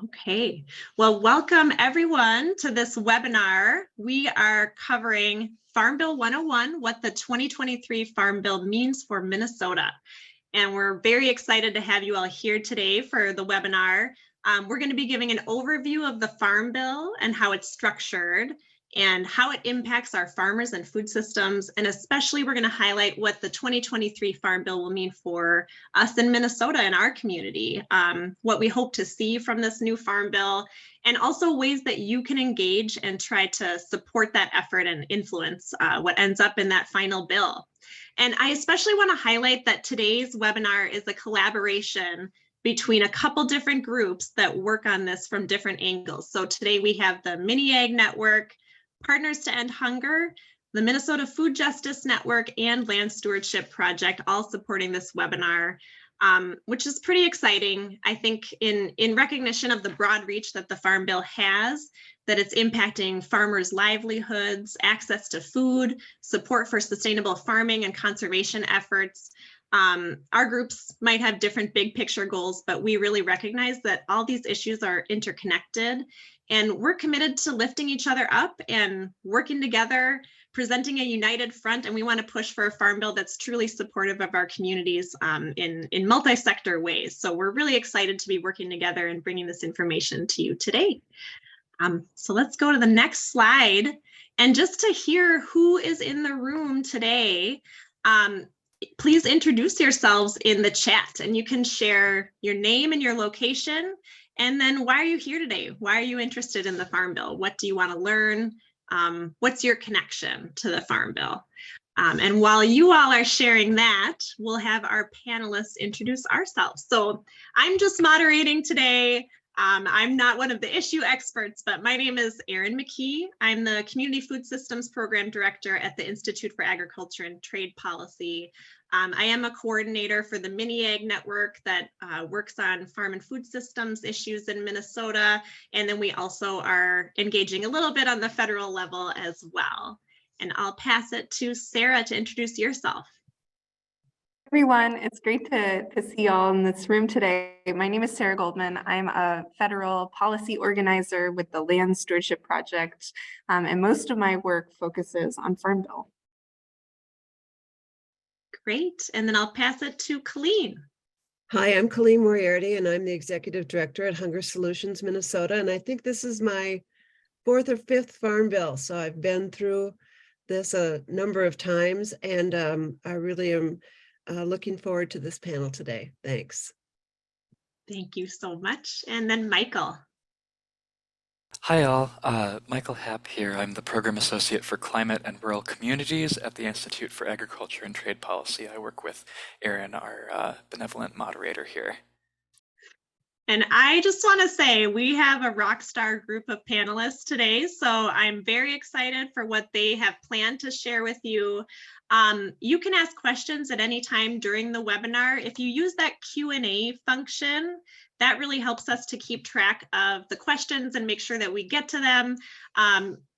Okay, well, welcome everyone to this webinar. We are covering Farm Bill 101, what the 2023 Farm Bill means for Minnesota. And we're very excited to have you all here today for the webinar. We're going to be giving an overview of the Farm Bill and how it's structured and how it impacts our farmers and food systems. And especially we're going to highlight what the 2023 Farm Bill will mean for us in Minnesota and our community, what we hope to see from this new Farm Bill, and also ways that you can engage and try to support that effort and influence what ends up in that final bill. And I especially want to highlight that today's webinar is a collaboration between a couple different groups that work on this from different angles. So today we have the MinneAg Network, Partners to End Hunger, the Minnesota Food Justice Network, and Land Stewardship Project, all supporting this webinar, which is pretty exciting. I think in recognition of the broad reach that the Farm Bill has, that it's impacting farmers' livelihoods, access to food, support for sustainable farming and conservation efforts. Our groups might have different big picture goals, but we really recognize that all these issues are interconnected, and we're committed to lifting each other up and working together, presenting a united front, and we want to push for a Farm Bill that's truly supportive of our communities in multi-sector ways. So we're really excited to be working together and bringing this information to you today. So let's go to the next slide. And just to hear who is in the room today, please introduce yourselves in the chat, and you can share your name and your location. And then why are you here today? Why are you interested in the Farm Bill? What do you want to learn? What's your connection to the Farm Bill? And while you all are sharing that, we'll have our panelists introduce ourselves. So I'm just moderating today. I'm not one of the issue experts, but my name is Erin McKee. I'm the Community Food Systems Program Director at the Institute for Agriculture and Trade Policy. I am a coordinator for the MinneAg Network that works on farm and food systems issues in Minnesota. And then we also are engaging a little bit on the federal level as well. And I'll pass it to Sarah to introduce yourself. Everyone, it's great to see you all in this room today. My name is Sarah Goldman. I'm a federal policy organizer with the Land Stewardship Project, and most of my work focuses on Farm Bill. Great, and then I'll pass it to Colleen. Hi, I'm Colleen Moriarty, and I'm the Executive Director at Hunger Solutions Minnesota, and I think this is my 4th or 5th Farm Bill, so I've been through this a number of times, and I really am looking forward to this panel today. Thanks. Thank you so much. And then Michael. Hi all, Michael Happ here. I'm the Program Associate for Climate and Rural Communities at the Institute for Agriculture and Trade Policy. I work with Erin, our benevolent moderator here. And I just want to say we have a rock star group of panelists today, so I'm very excited for what they have planned to share with you. You can ask questions at any time during the webinar. If you use that Q&A function, that really helps us to keep track of the questions and make sure that we get to them.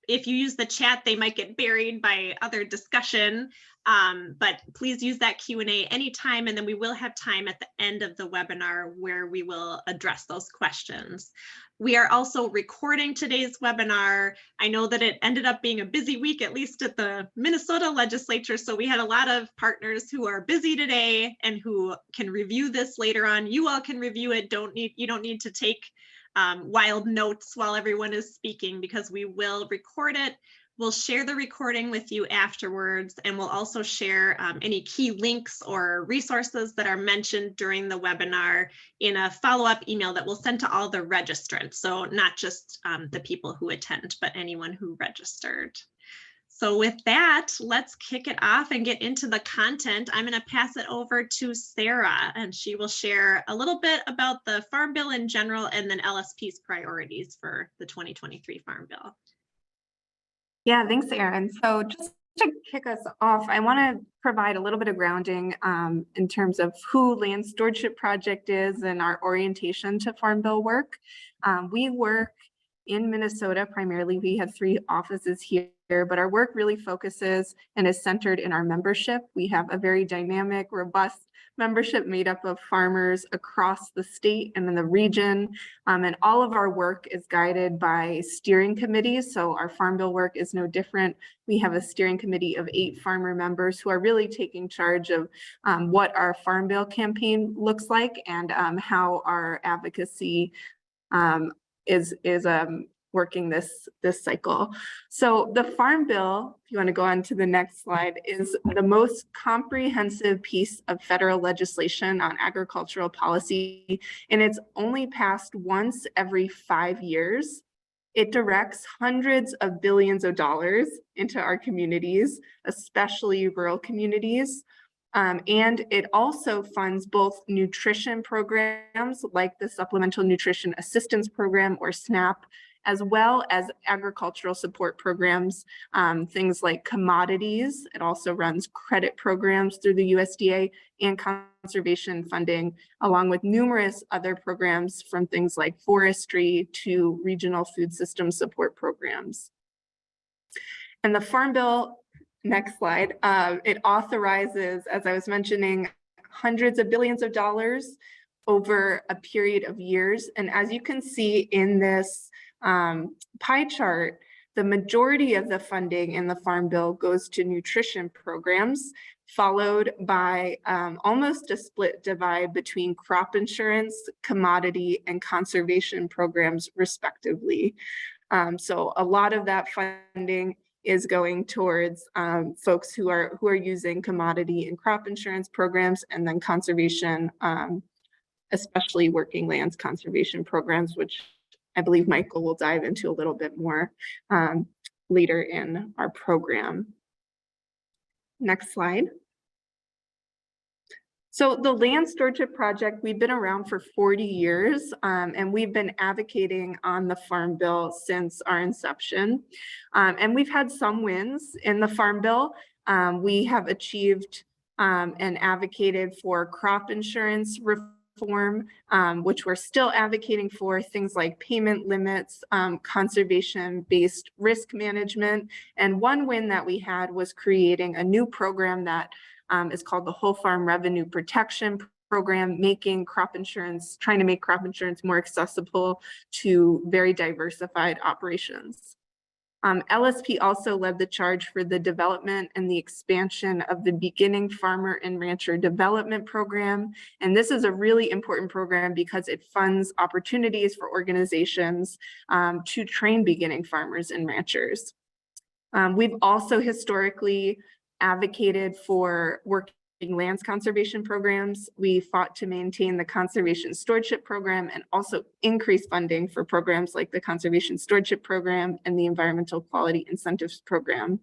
If you use the chat, they might get buried by other discussion, but please use that Q&A anytime, and then we will have time at the end of the webinar where we will address those questions. We are also recording today's webinar. I know that it ended up being a busy week, at least at the Minnesota legislature, so we had a lot of partners who are busy today and who can review this later on. You all can review it. You don't need to take wild notes while everyone is speaking, because we will record it. We'll share the recording with you afterwards, and we'll also share any key links or resources that are mentioned during the webinar in a follow-up email that we'll send to all the registrants. So not just the people who attend, but anyone who registered. So with that, let's kick it off and get into the content. I'm going to pass it over to Sarah, and she will share a little bit about the Farm Bill in general and then LSP's priorities for the 2023 Farm Bill. Yeah, thanks, Erin. So just to kick us off, I want to provide a little bit of grounding in terms of who Land Stewardship Project is and our orientation to Farm Bill work. We work in Minnesota primarily. We have 3 offices here, but our work really focuses and is centered in our membership. We have a very dynamic, robust membership made up of farmers across the state and in the region. And all of our work is guided by steering committees. So our Farm Bill work is no different. We have a steering committee of 8 farmer members who are really taking charge of what our Farm Bill campaign looks like and how our advocacy is working this cycle. So the Farm Bill, if you want to go on to the next slide, is the most comprehensive piece of federal legislation on agricultural policy, and it's only passed once every 5 years. It directs hundreds of billions of dollars into our communities, especially rural communities. And it also funds both nutrition programs like the Supplemental Nutrition Assistance Program or SNAP, as well as agricultural support programs, things like commodities. It also runs credit programs through the USDA and conservation funding, along with numerous other programs from things like forestry to regional food system support programs. And the Farm Bill, next slide, it authorizes, as I was mentioning, hundreds of billions of dollars over a period of years. And as you can see in this pie chart, the majority of the funding in the Farm Bill goes to nutrition programs, followed by almost a split divide between crop insurance, commodity, and conservation programs, respectively. So a lot of that funding is going towards folks who are using commodity and crop insurance programs, and then conservation, especially working lands conservation programs, which I believe Michael will dive into a little bit more later in our program. Next slide. So the Land Stewardship Project, we've been around for 40 years, and we've been advocating on the Farm Bill since our inception. And we've had some wins in the Farm Bill. We have achieved and advocated for crop insurance reform, which we're still advocating for, things like payment limits, conservation-based risk management. And one win that we had was creating a new program that is called the Whole Farm Revenue Protection Program, trying to make crop insurance more accessible to very diversified operations. LSP also led the charge for the development and the expansion of the Beginning Farmer and Rancher Development Program. And this is a really important program because it funds opportunities for organizations to train beginning farmers and ranchers. We've also historically advocated for working lands conservation programs. We fought to maintain the Conservation Stewardship Program and also increase funding for programs like the Conservation Stewardship Program and the Environmental Quality Incentives Program.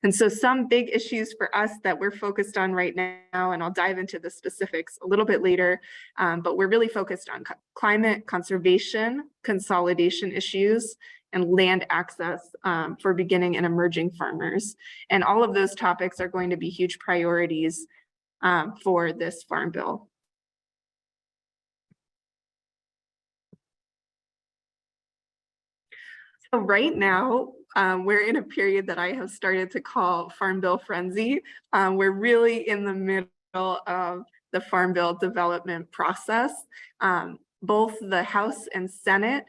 And so some big issues for us that we're focused on right now, and I'll dive into the specifics a little bit later, but we're really focused on climate conservation, consolidation issues, and land access for beginning and emerging farmers. And all of those topics are going to be huge priorities for this Farm Bill. So right now, we're in a period that I have started to call Farm Bill frenzy. We're really in the middle of the Farm Bill development process. Both the House and Senate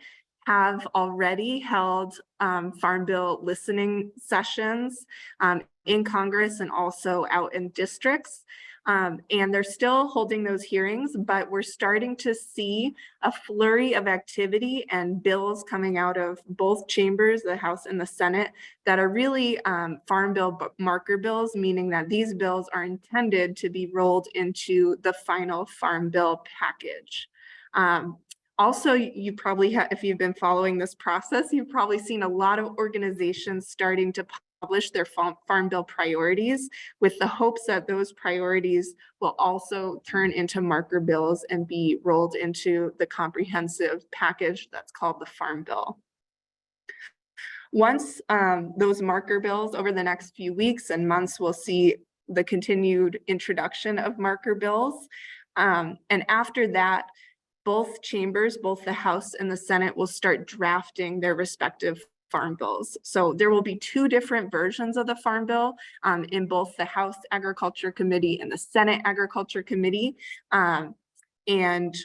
have already held Farm Bill listening sessions in Congress and also out in districts. And they're still holding those hearings, but we're starting to see a flurry of activity and bills coming out of both chambers, the House and the Senate, that are really Farm Bill marker bills, meaning that these bills are intended to be rolled into the final Farm Bill package. Also, you probably have, if you've been following this process, you've probably seen a lot of organizations starting to publish their Farm Bill priorities with the hopes that those priorities will also turn into marker bills and be rolled into the comprehensive package that's called the Farm Bill. Once those marker bills, over the next few weeks and months, we'll see the continued introduction of marker bills. And after that, both chambers, both the House and the Senate, will start drafting their respective farm bills. So there will be two different versions of the Farm Bill in both the House Agriculture Committee and the Senate Agriculture Committee. And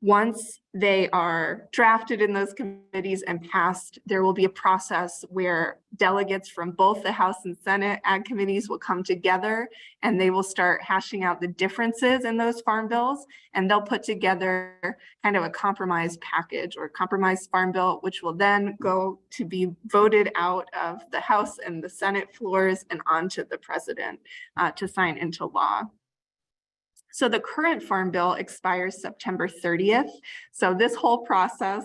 once they are drafted in those committees and passed, there will be a process where delegates from both the House and Senate Ag committees will come together and they will start hashing out the differences in those farm bills, and they'll put together kind of a compromise package or compromise farm bill, which will then go to be voted out of the House and the Senate floors and onto the president to sign into law. So the current Farm Bill expires September 30th. So this whole process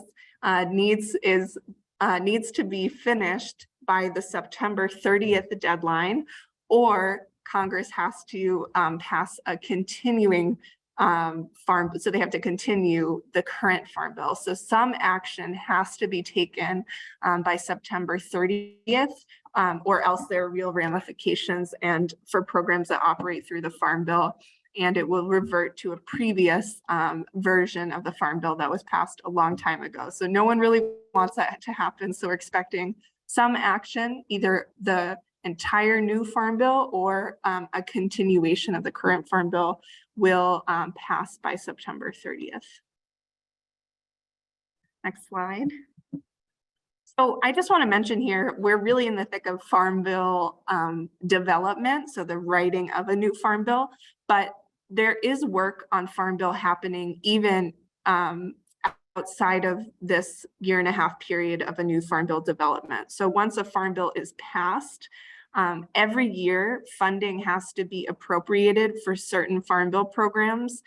needs to be finished by the September 30th deadline, or Congress has to pass a continuing farm, so they have to continue the current Farm Bill. So some action has to be taken by September 30th, or else there are real ramifications and for programs that operate through the Farm Bill, and it will revert to a previous version of the Farm Bill that was passed a long time ago. So no one really wants that to happen. So we're expecting some action, either the entire new Farm Bill or a continuation of the current Farm Bill will pass by September 30th. Next slide. So I just want to mention here, we're really in the thick of Farm Bill development, so the writing of a new Farm Bill, but there is work on Farm Bill happening even outside of this 1.5 year period of a new Farm Bill development. So once a Farm Bill is passed, every year funding has to be appropriated for certain Farm Bill programs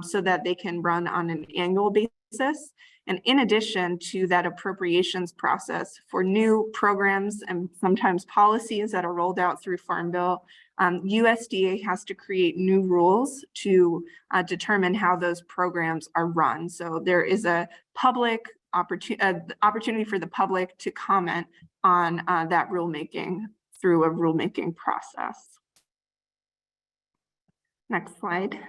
so that they can run on an annual basis. And in addition to that appropriations process for new programs and sometimes policies that are rolled out through Farm Bill, USDA has to create new rules to determine how those programs are run. So there is a public opportunity for the public to comment on that rulemaking through a rulemaking process. Next slide.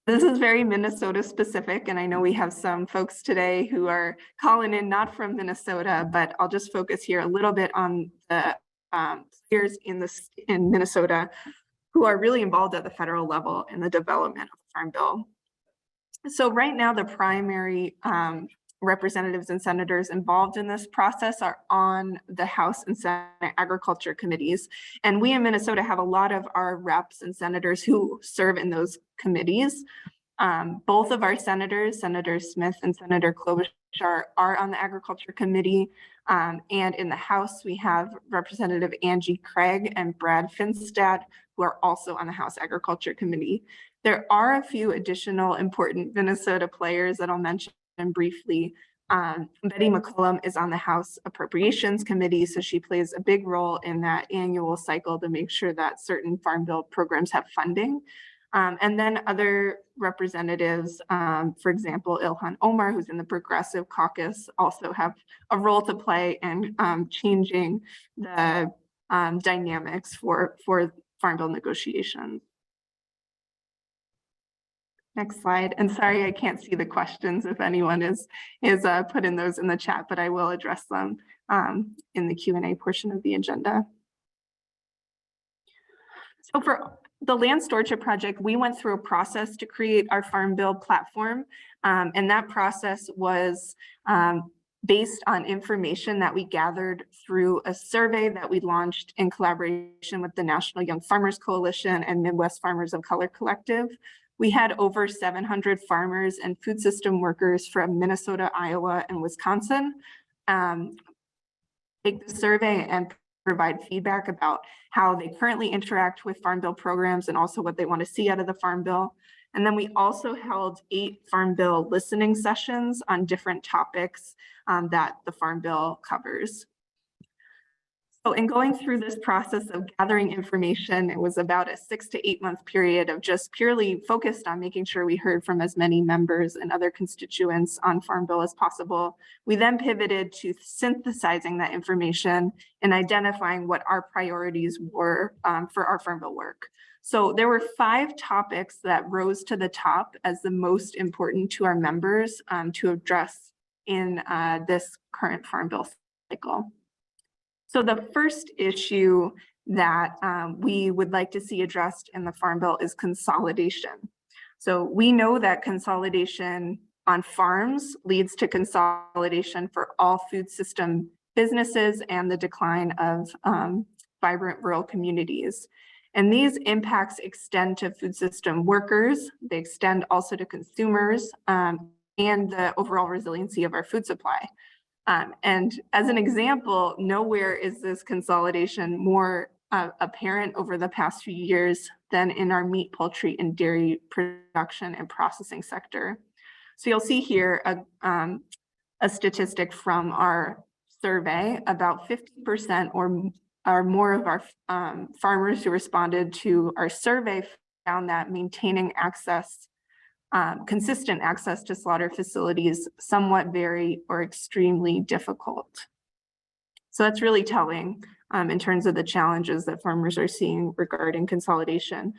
This is very Minnesota specific, and I know we have some folks today who are calling in not from Minnesota, but I'll just focus here a little bit on the players in Minnesota who are really involved at the federal level in the development of the Farm Bill. So right now, the primary representatives and senators involved in this process are on the House and Senate Agriculture committees. And we in Minnesota have a lot of our reps and senators who serve in those committees. Both of our senators, Senator Smith and Senator Klobuchar, are on the Agriculture Committee. And in the House, we have Representative Angie Craig and Brad Finstad, who are also on the House Agriculture Committee. There are a few additional important Minnesota players that I'll mention briefly. Betty McCollum is on the House Appropriations Committee, so she plays a big role in that annual cycle to make sure that certain Farm Bill programs have funding. And then other representatives, for example, Ilhan Omar, who's in the Progressive Caucus, also have a role to play in changing the dynamics for Farm Bill negotiations. Next slide. And sorry, I can't see the questions if anyone is putting those in the chat, but I will address them in the Q&A portion of the agenda. So for the Land Stewardship Project, we went through a process to create our Farm Bill platform. And that process was based on information that we gathered through a survey that we launched in collaboration with the National Young Farmers Coalition and Midwest Farmers of Color Collective. We had over 700 farmers and food system workers from Minnesota, Iowa, and Wisconsin take the survey and provide feedback about how they currently interact with Farm Bill programs and also what they want to see out of the Farm Bill. And then we also held 8 Farm Bill listening sessions on different topics that the Farm Bill covers. So in going through this process of gathering information, it was about a 6 to 8 month period of just purely focused on making sure we heard from as many members and other constituents on Farm Bill as possible. We then pivoted to synthesizing that information and identifying what our priorities were for our Farm Bill work. So there were 5 topics that rose to the top as the most important to our members to address in this current Farm Bill cycle. So the first issue that we would like to see addressed in the Farm Bill is consolidation. So we know that consolidation on farms leads to consolidation for all food system businesses and the decline of vibrant rural communities. And these impacts extend to food system workers, they extend also to consumers, and the overall resiliency of our food supply. And as an example, nowhere is this consolidation more apparent over the past few years than in our meat, poultry, and dairy production and processing sector. So you'll see here a statistic from our survey. About 50% or more of our farmers who responded to our survey found that maintaining access, consistent access to slaughter facilities somewhat very or extremely difficult. So that's really telling in terms of the challenges that farmers are seeing regarding consolidation.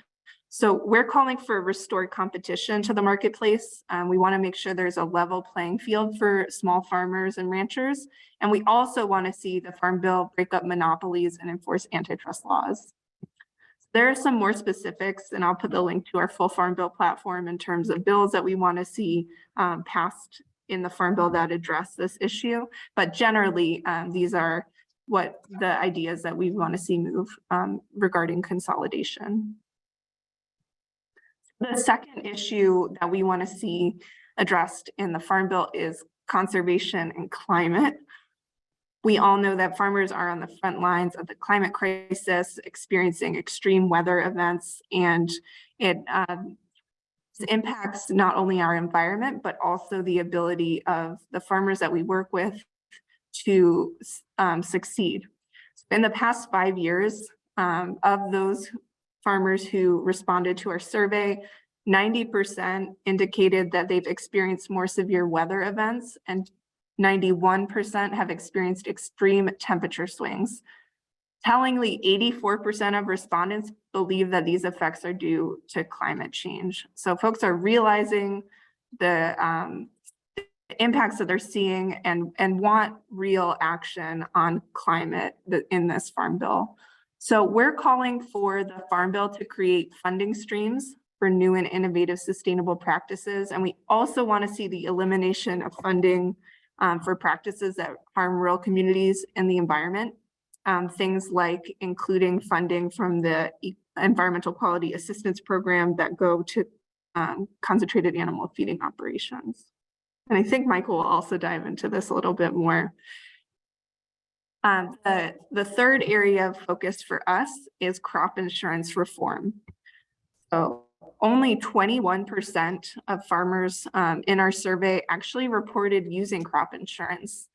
So we're calling for restored competition to the marketplace. We want to make sure there's a level playing field for small farmers and ranchers. And we also want to see the Farm Bill break up monopolies and enforce antitrust laws. There are some more specifics, and I'll put the link to our full Farm Bill platform in terms of bills that we want to see passed in the Farm Bill that address this issue. But generally, these are what the ideas that we want to see move regarding consolidation. The second issue that we want to see addressed in the Farm Bill is conservation and climate. We all know that farmers are on the front lines of the climate crisis, experiencing extreme weather events, and it impacts not only our environment, but also the ability of the farmers that we work with to succeed. In the past 5 years, of those farmers who responded to our survey, 90% indicated that they've experienced more severe weather events, and 91% have experienced extreme temperature swings. Tellingly, 84% of respondents believe that these effects are due to climate change. So folks are realizing the impacts that they're seeing and want real action on climate in this Farm Bill. So we're calling for the Farm Bill to create funding streams for new and innovative sustainable practices. And we also want to see the elimination of funding for practices that harm rural communities and the environment. Things like including funding from the Environmental Quality Assistance Program that go to concentrated animal feeding operations. And I think Michael will also dive into this a little bit more. The third area of focus for us is crop insurance reform. So only 21% of farmers in our survey actually reported using crop insurance.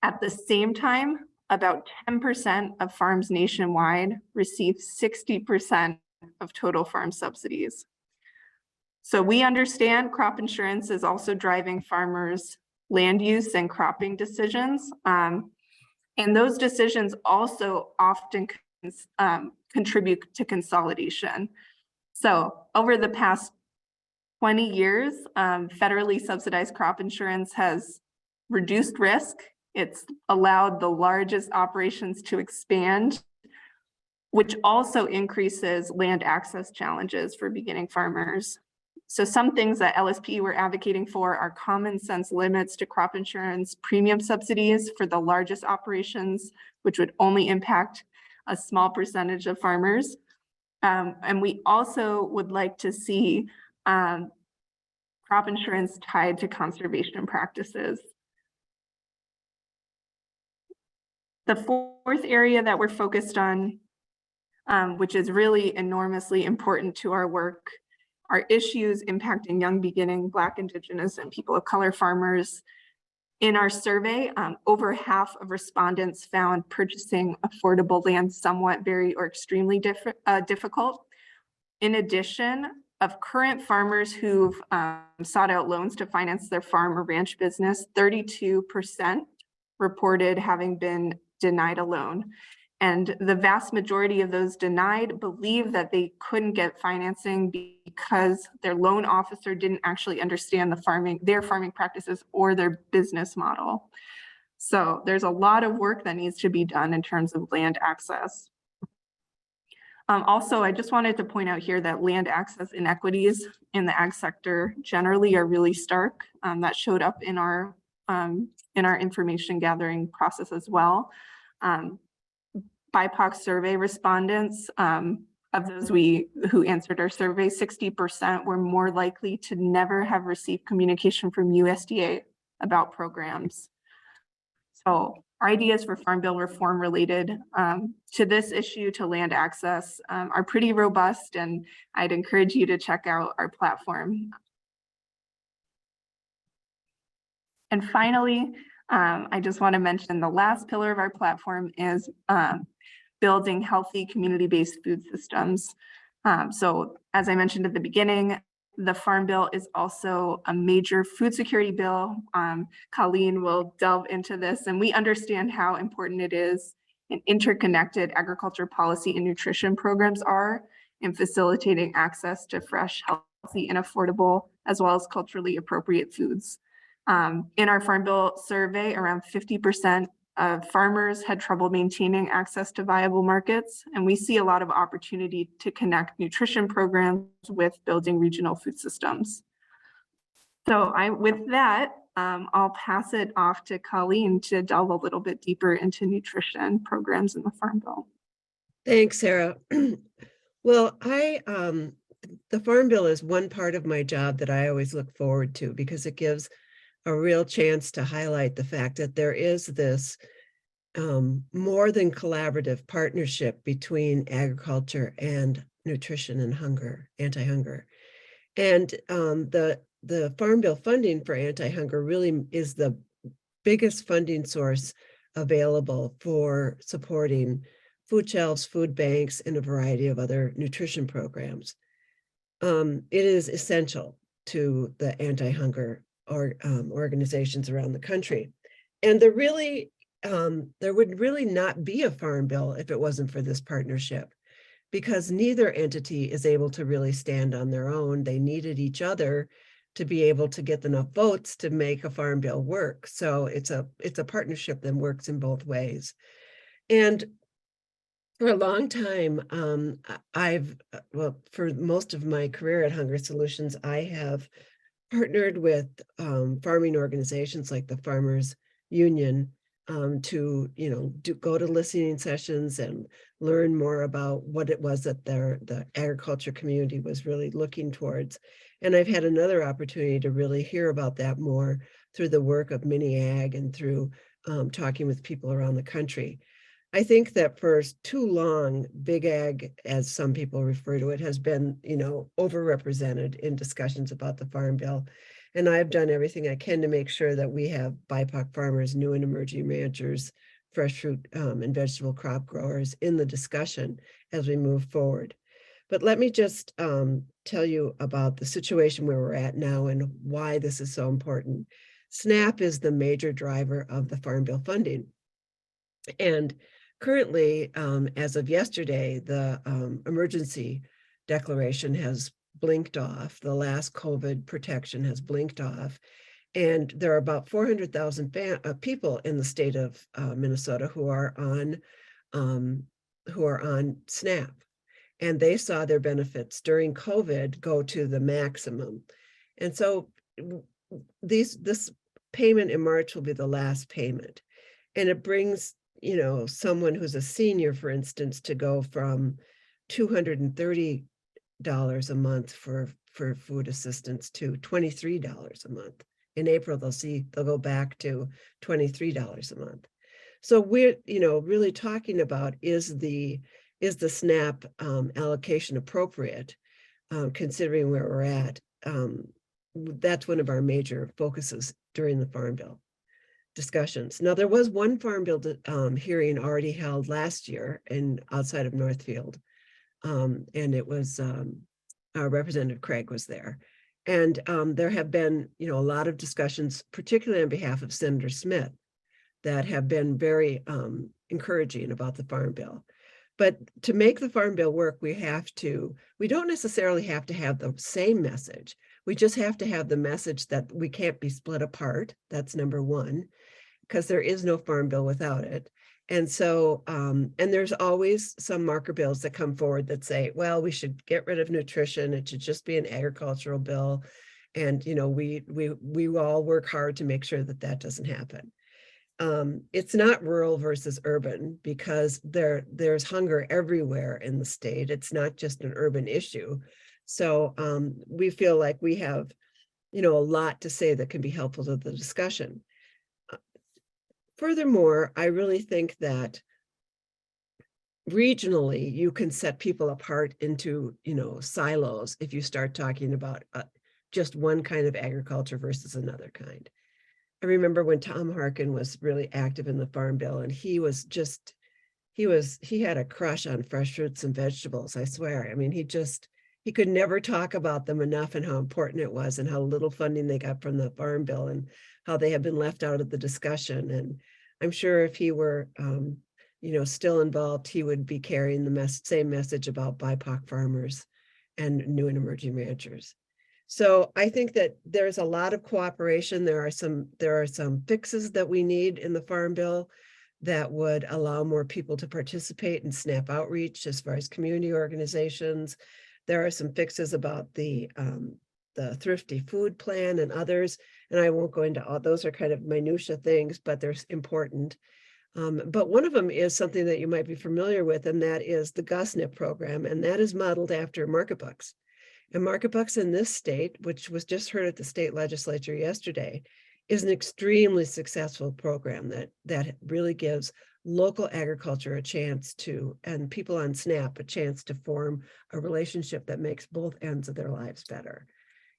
At the same time, about 10% of farms nationwide receive 60% of total farm subsidies. So we understand crop insurance is also driving farmers' land use and cropping decisions. And those decisions also often contribute to consolidation. So over the past 20 years, federally subsidized crop insurance has reduced risk. It's allowed the largest operations to expand, which also increases land access challenges for beginning farmers. So some things that LSP were advocating for are common sense limits to crop insurance premium subsidies for the largest operations, which would only impact a small percentage of farmers. And we also would like to see crop insurance tied to conservation practices. The fourth area that we're focused on, which is really enormously important to our work, are issues impacting young beginning Black, Indigenous, and people of color farmers. In our survey, over half of respondents found purchasing affordable land somewhat, very, or extremely difficult. In addition, of current farmers who've sought out loans to finance their farm or ranch business, 32% reported having been denied a loan. And the vast majority of those denied believe that they couldn't get financing because their loan officer didn't actually understand their farming practices or their business model. So there's a lot of work that needs to be done in terms of land access. Also, I just wanted to point out here that land access inequities in the ag sector generally are really stark. That showed up in our information gathering process as well. BIPOC survey respondents, of those who answered our survey, 60% were more likely to never have received communication from USDA about programs. So our ideas for Farm Bill reform related to this issue, to land access, are pretty robust, and I'd encourage you to check out our platform. And finally, I just want to mention the last pillar of our platform is building healthy community-based food systems. So as I mentioned at the beginning, the Farm Bill is also a major food security bill. Colleen will delve into this, and we understand how important it is and interconnected agriculture policy and nutrition programs are in facilitating access to fresh, healthy, and affordable, as well as culturally appropriate foods. In our Farm Bill survey, around 50% of farmers had trouble maintaining access to viable markets, and we see a lot of opportunity to connect nutrition programs with building regional food systems. So with that, I'll pass it off to Colleen to delve a little bit deeper into nutrition programs in the Farm Bill. Thanks, Sarah. Well, the Farm Bill is one part of my job that I always look forward to because it gives a real chance to highlight the fact that there is this more than collaborative partnership between agriculture and nutrition and hunger, anti-hunger. And the Farm Bill funding for anti-hunger really is the biggest funding source available for supporting food shelves, food banks, and a variety of other nutrition programs. It is essential to the anti-hunger organizations around the country. And there would really not be a Farm Bill if it wasn't for this partnership, because neither entity is able to really stand on their own. They needed each other to be able to get enough votes to make a Farm Bill work. So it's a partnership that works in both ways. And for a long time, for most of my career at Hunger Solutions, I have partnered with farming organizations like the Farmers Union to go to listening sessions and learn more about what it was that the agriculture community was really looking towards. And I've had another opportunity to really hear about that more through the work of MinneAg and through talking with people around the country. I think that for too long, big ag, as some people refer to it, has been, overrepresented in discussions about the Farm Bill. And I've done everything I can to make sure that we have BIPOC farmers, new and emerging ranchers, fresh fruit and vegetable crop growers in the discussion as we move forward. But let me just tell you about the situation where we're at now and why this is so important. SNAP is the major driver of the Farm Bill funding. And currently, as of yesterday, the emergency declaration has blinked off. The last COVID protection has blinked off. And there are about 400,000 people in the state of Minnesota who are on SNAP. And they saw their benefits during COVID go to the maximum. And so this payment in March will be the last payment. And it brings someone who's a senior, for instance, to go from $230 a month for food assistance to $23 a month. In April, they'll go back to $23 a month. So we're, really talking about is the SNAP allocation appropriate, considering where we're at. That's one of our major focuses during the Farm Bill discussions. Now, there was one Farm Bill hearing already held last year outside of Northfield, and it was Representative Craig was there. And there have been, a lot of discussions, particularly on behalf of Senator Smith, that have been very encouraging about the Farm Bill. But to make the Farm Bill work, we don't necessarily have to have the same message. We just have to have the message that we can't be split apart. That's number one, because there is no Farm Bill without it. And so, and there's always some marker bills that come forward that say, well, we should get rid of nutrition. It should just be an agricultural bill. And, you know, we all work hard to make sure that that doesn't happen. It's not rural versus urban, because there's hunger everywhere in the state. It's not just an urban issue. So we feel like we have, you know, a lot to say that can be helpful to the discussion. Furthermore, I really think that regionally, you can set people apart into, you know, silos if you start talking about just one kind of agriculture versus another kind. I remember when Tom Harkin was really active in the Farm Bill, and he had a crush on fresh fruits and vegetables, I swear. I mean, he could never talk about them enough and how important it was and how little funding they got from the Farm Bill and how they have been left out of the discussion. And I'm sure if he were, you know, still involved, he would be carrying the same message about BIPOC farmers and new and emerging ranchers. So I think that there's a lot of cooperation. There are some fixes that we need in the Farm Bill that would allow more people to participate in SNAP outreach as far as community organizations. There are some fixes about the Thrifty Food Plan and others, and I won't go into all those. Are kind of minutia things, but they're important. But one of them is something that you might be familiar with, and that is the GusNIP program, and that is modeled after market bucks. And market bucks in this state, which was just heard at the state legislature yesterday, is an extremely successful program that really gives local agriculture a chance to, and people on SNAP a chance to form a relationship that makes both ends of their lives better.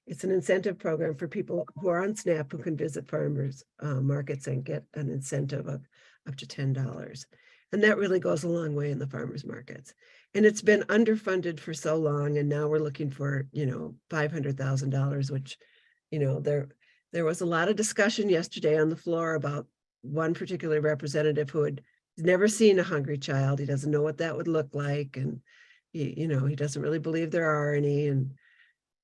It's an incentive program for people who are on SNAP who can visit farmers markets and get an incentive of up to $10. And that really goes a long way in the farmers markets. And it's been underfunded for so long. And now we're looking for, you know, $500,000, which, you know, there was a lot of discussion yesterday on the floor about one particular representative who had never seen a hungry child. He doesn't know what that would look like. And, he doesn't really believe there are any. And,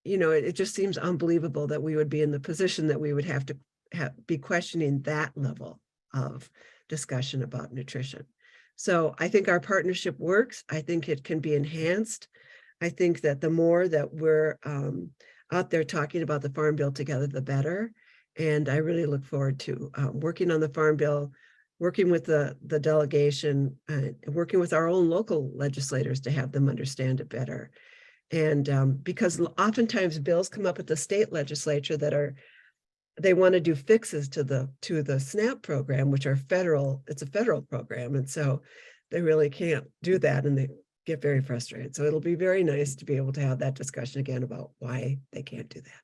you know, it just seems unbelievable that we would be in the position that we would have to be questioning that level of discussion about nutrition. So I think our partnership works. I think it can be enhanced. I think that the more that we're out there talking about the Farm Bill together, the better. And I really look forward to working on the Farm Bill, working with the delegation, working with our own local legislators to have them understand it better. And because oftentimes bills come up at the state legislature that they want to do fixes to the SNAP program, which are federal. It's a federal program, and so they really can't do that, and they get very frustrated. So it'll be very nice to be able to have that discussion again about why they can't do that.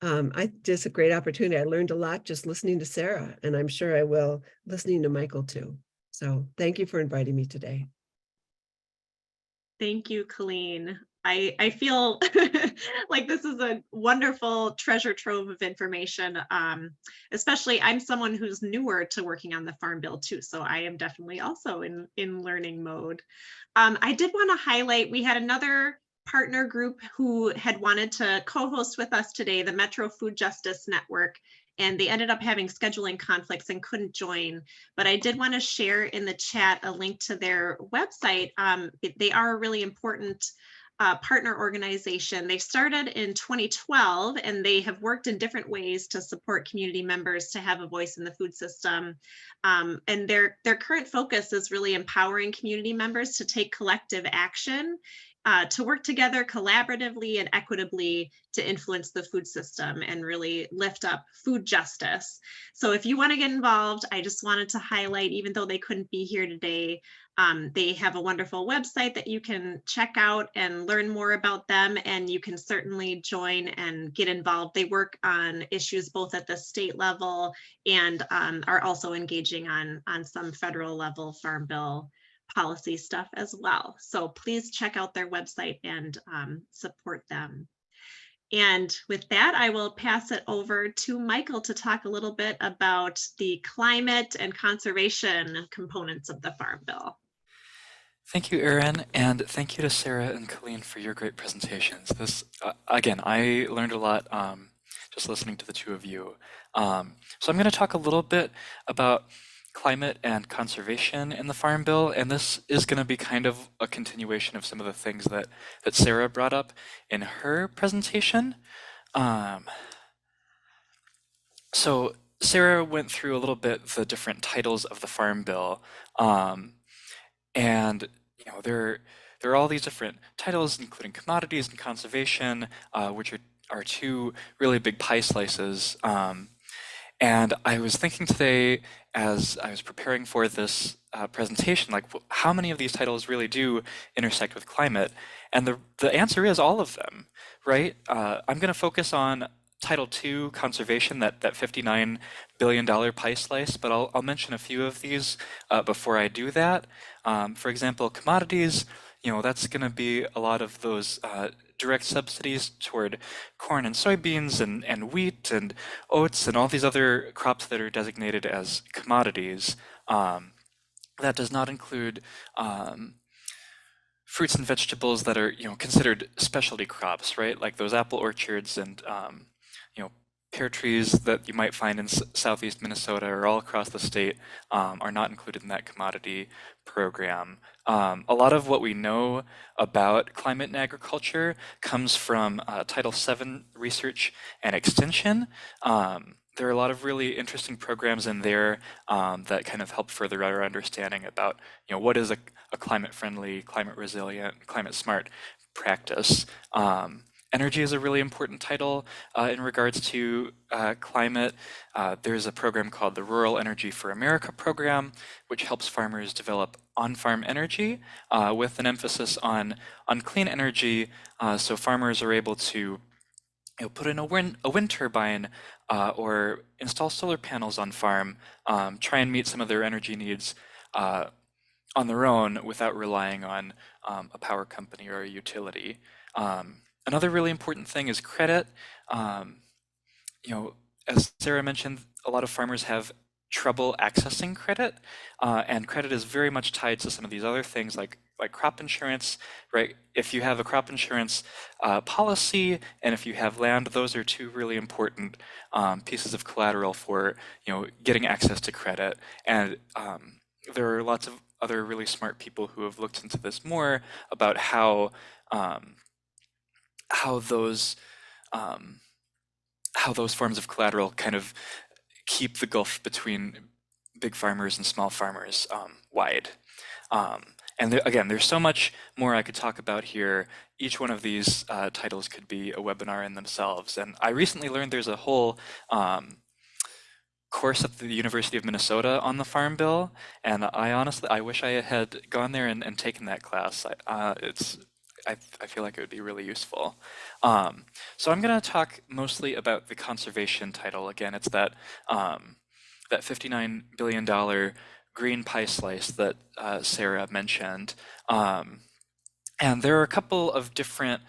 I just a great opportunity. I learned a lot just listening to Sarah, and I'm sure I will listening to Michael too. So thank you for inviting me today. Thank you, Colleen. I feel like this is a wonderful treasure trove of information. Especially, I'm someone who's newer to working on the Farm Bill too, so I am definitely also in learning mode. I did want to highlight, we had another partner group who had wanted to co-host with us today, the Metro Food Justice Network, and they ended up having scheduling conflicts and couldn't join. But I did want to share in the chat a link to their website. They are a really important partner organization. They started in 2012, and they have worked in different ways to support community members to have a voice in the food system. And their current focus is really empowering community members to take collective action, to work together collaboratively and equitably to influence the food system and really lift up food justice. So if you want to get involved, I just wanted to highlight, even though they couldn't be here today, they have a wonderful website that you can check out and learn more about them, and you can certainly join and get involved. They work on issues both at the state level and are also engaging on some federal level Farm Bill policy stuff as well. So please check out their website and support them. And with that, I will pass it over to Michael to talk a little bit about the climate and conservation components of the Farm Bill. Thank you, Erin, and thank you to Sarah and Colleen for your great presentations. This, again, I learned a lot just listening to the two of you. So I'm going to talk a little bit about climate and conservation in the Farm Bill, and this is going to be kind of a continuation of some of the things that Sarah brought up in her presentation. So Sarah went through a little bit the different titles of the Farm Bill, and there are all these different titles, including commodities and conservation, which are two really big pie slices. And I was thinking today, as I was preparing for this presentation, like how many of these titles really do intersect with climate? And the answer is all of them, right? I'm going to focus on Title II, conservation, that $59 billion pie slice, but I'll mention a few of these before I do that. For example, commodities, that's going to be a lot of those direct subsidies toward corn and soybeans and wheat and oats and all these other crops that are designated as commodities. That does not include fruits and vegetables that are considered specialty crops, right? Like those apple orchards and pear trees that you might find in southeast Minnesota or all across the state are not included in that commodity program. A lot of what we know about climate and agriculture comes from Title VII research and extension. There are a lot of really interesting programs in there that kind of help further our understanding about what is a climate-friendly, climate-resilient, climate-smart practice. Energy is a really important title in regards to climate. There's a program called the Rural Energy for America program, which helps farmers develop on-farm energy with an emphasis on clean energy, so farmers are able to put in a wind turbine or install solar panels on farm, try and meet some of their energy needs on their own without relying on a power company or a utility. Another really important thing is credit. As Sarah mentioned, a lot of farmers have trouble accessing credit, and credit is very much tied to some of these other things like crop insurance, right? If you have a crop insurance policy and if you have land, those are two really important pieces of collateral for getting access to credit. And there are lots of other really smart people who have looked into this more about how those forms of collateral kind of keep the gulf between big farmers and small farmers wide. And again, there's so much more I could talk about here. Each one of these titles could be a webinar in themselves. And I recently learned there's a whole course at the University of Minnesota on the Farm Bill. And I wish I had gone there and taken that class. I feel like it would be really useful. So I'm going to talk mostly about the conservation title. Again, it's that $59 billion green pie slice that Sarah mentioned. And there are a couple of different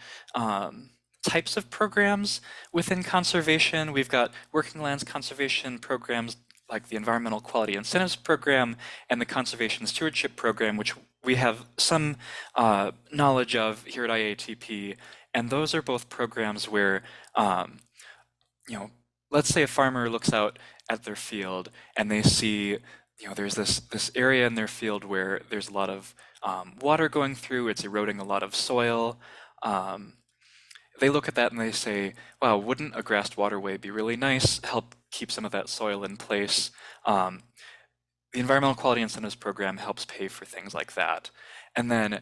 types of programs within conservation. We've got working lands conservation programs like the Environmental Quality Incentives Program and the Conservation Stewardship Program, which we have some knowledge of here at IATP. And those are both programs where, let's say a farmer looks out at their field and they see, there's this area in their field where there's a lot of water going through, it's eroding a lot of soil. They look at that and they say, wow, wouldn't a grassed waterway be really nice, help keep some of that soil in place? The Environmental Quality Incentives Program helps pay for things like that. And then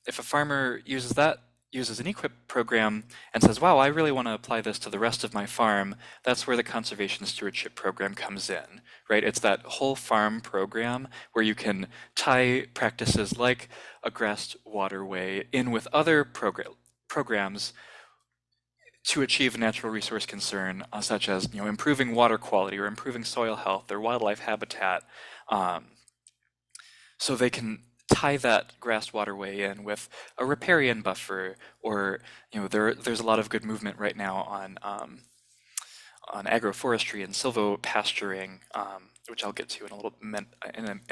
if a farmer uses an EQIP program and says, wow, I really want to apply this to the rest of my farm, that's where the Conservation Stewardship Program comes in, right? It's that whole farm program where you can tie practices like a grassed waterway in with other programs to achieve natural resource concern, such as improving water quality or improving soil health or wildlife habitat. So they can tie that grass waterway in with a riparian buffer, or there's a lot of good movement right now on agroforestry and silvopasturing, which I'll get to in a little in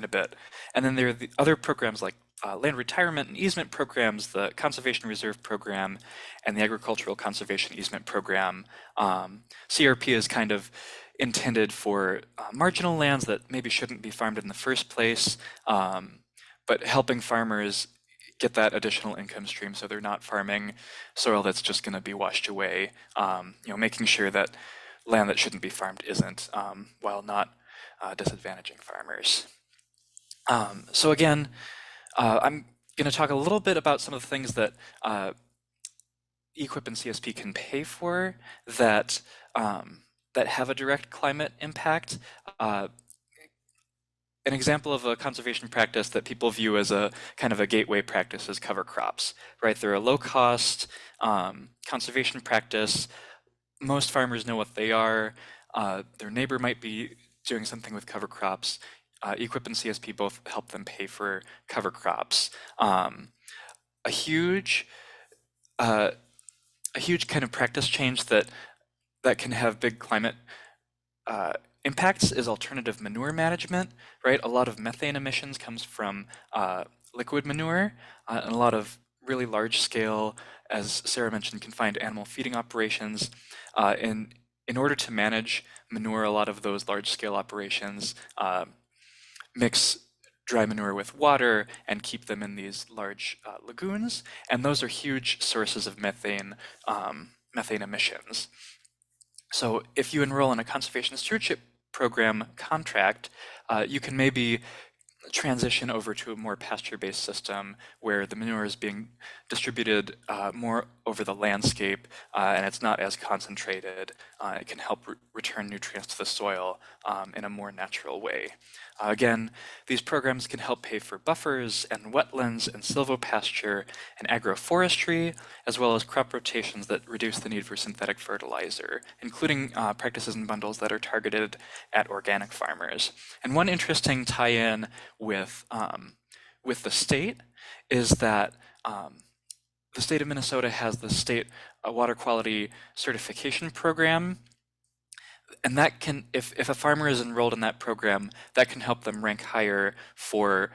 a bit. And then there are the other programs like land retirement and easement programs, the Conservation Reserve Program, and the Agricultural Conservation Easement Program. CRP is kind of intended for marginal lands that maybe shouldn't be farmed in the first place, but helping farmers get that additional income stream so they're not farming soil that's just going to be washed away, making sure that land that shouldn't be farmed isn't, while not disadvantaging farmers. So again, I'm going to talk a little bit about some of the things that EQIP and CSP can pay for that that have a direct climate impact. An example of a conservation practice that people view as a kind of a gateway practice is cover crops, right? They're a low-cost conservation practice. Most farmers know what they are. Their neighbor might be doing something with cover crops. EQIP and CSP both help them pay for cover crops. A huge kind of practice change that can have big climate impacts is alternative manure management, right? A lot of methane emissions comes from liquid manure, and a lot of really large scale, as Sarah mentioned, confined animal feeding operations. In order to manage manure, a lot of those large scale operations mix dry manure with water and keep them in these large lagoons, and those are huge sources of methane emissions. So if you enroll in a conservation stewardship program contract, you can maybe transition over to a more pasture-based system where the manure is being distributed more over the landscape, and it's not as concentrated. It can help return nutrients to the soil in a more natural way. Again, these programs can help pay for buffers and wetlands and silvopasture and agroforestry, as well as crop rotations that reduce the need for synthetic fertilizer, including practices and bundles that are targeted at organic farmers. And one interesting tie-in with the state is that the state of Minnesota has the state water quality certification program. And that can, if a farmer is enrolled in that program, that can help them rank higher for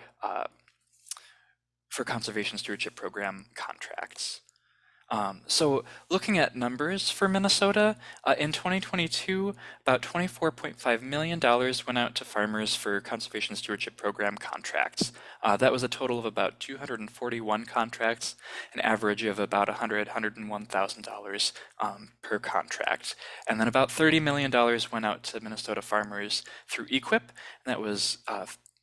conservation stewardship program contracts. So looking at numbers for Minnesota, in 2022, about $24.5 million went out to farmers for conservation stewardship program contracts. That was a total of about 241 contracts, an average of about $101,000 per contract. And then about $30 million went out to Minnesota farmers through EQIP, and that was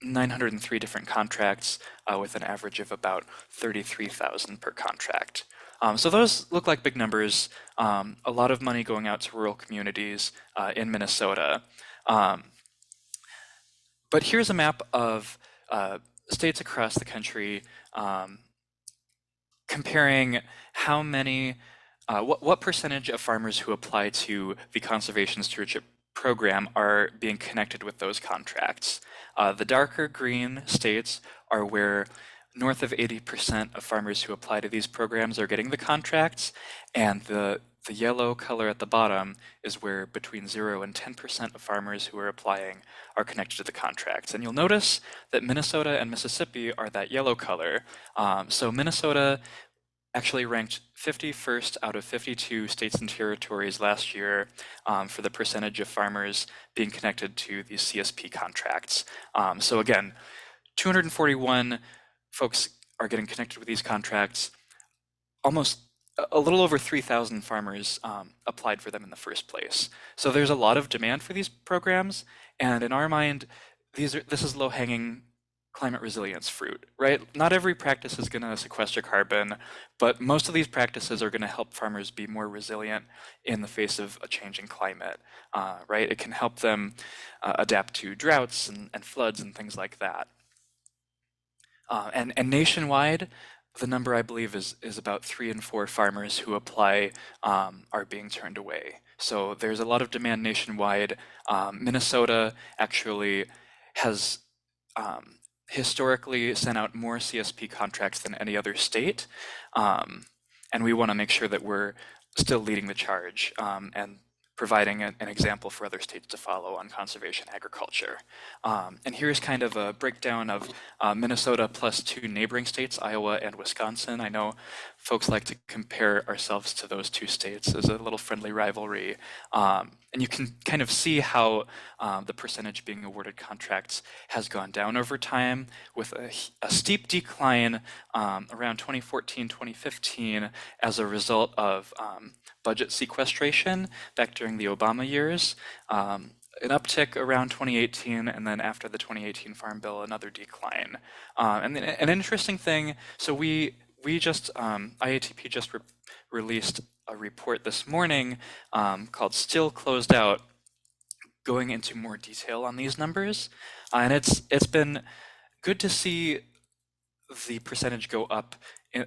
903 different contracts with an average of about $33,000 per contract. So those look like big numbers, a lot of money going out to rural communities in Minnesota. But here's a map of states across the country comparing how many, what percentage of farmers who apply to the conservation stewardship program are being connected with those contracts. The darker green states are where north of 80% of farmers who apply to these programs are getting the contracts, and the yellow color at the bottom is where between 0 and 10% of farmers who are applying are connected to the contracts. And you'll notice that Minnesota and Mississippi are that yellow color. So Minnesota actually ranked 51st out of 52 states and territories last year for the percentage of farmers being connected to these CSP contracts. So again, 241 folks are getting connected with these contracts. Almost a little over 3,000 farmers applied for them in the first place. So there's a lot of demand for these programs, and in our mind, this is low-hanging climate resilience fruit, right? Not every practice is going to sequester carbon, but most of these practices are going to help farmers be more resilient in the face of a changing climate, right? It can help them adapt to droughts and floods and things like that. And nationwide, the number I believe is about 3 in 4 farmers who apply are being turned away. So there's a lot of demand nationwide. Minnesota actually has historically sent out more CSP contracts than any other state. And we want to make sure that we're still leading the charge and providing an example for other states to follow on conservation agriculture. And here's kind of a breakdown of Minnesota plus 2 neighboring states, Iowa and Wisconsin. I know folks like to compare ourselves to those 2 states as a little friendly rivalry. And you can kind of see how the percentage being awarded contracts has gone down over time, with a steep decline around 2014, 2015 as a result of budget sequestration back during the Obama years, an uptick around 2018, and then after the 2018 Farm Bill, another decline. And then an interesting thing, so we just, IATP just released a report this morning called Still Closed Out, going into more detail on these numbers. And it's been good to see the percentage go up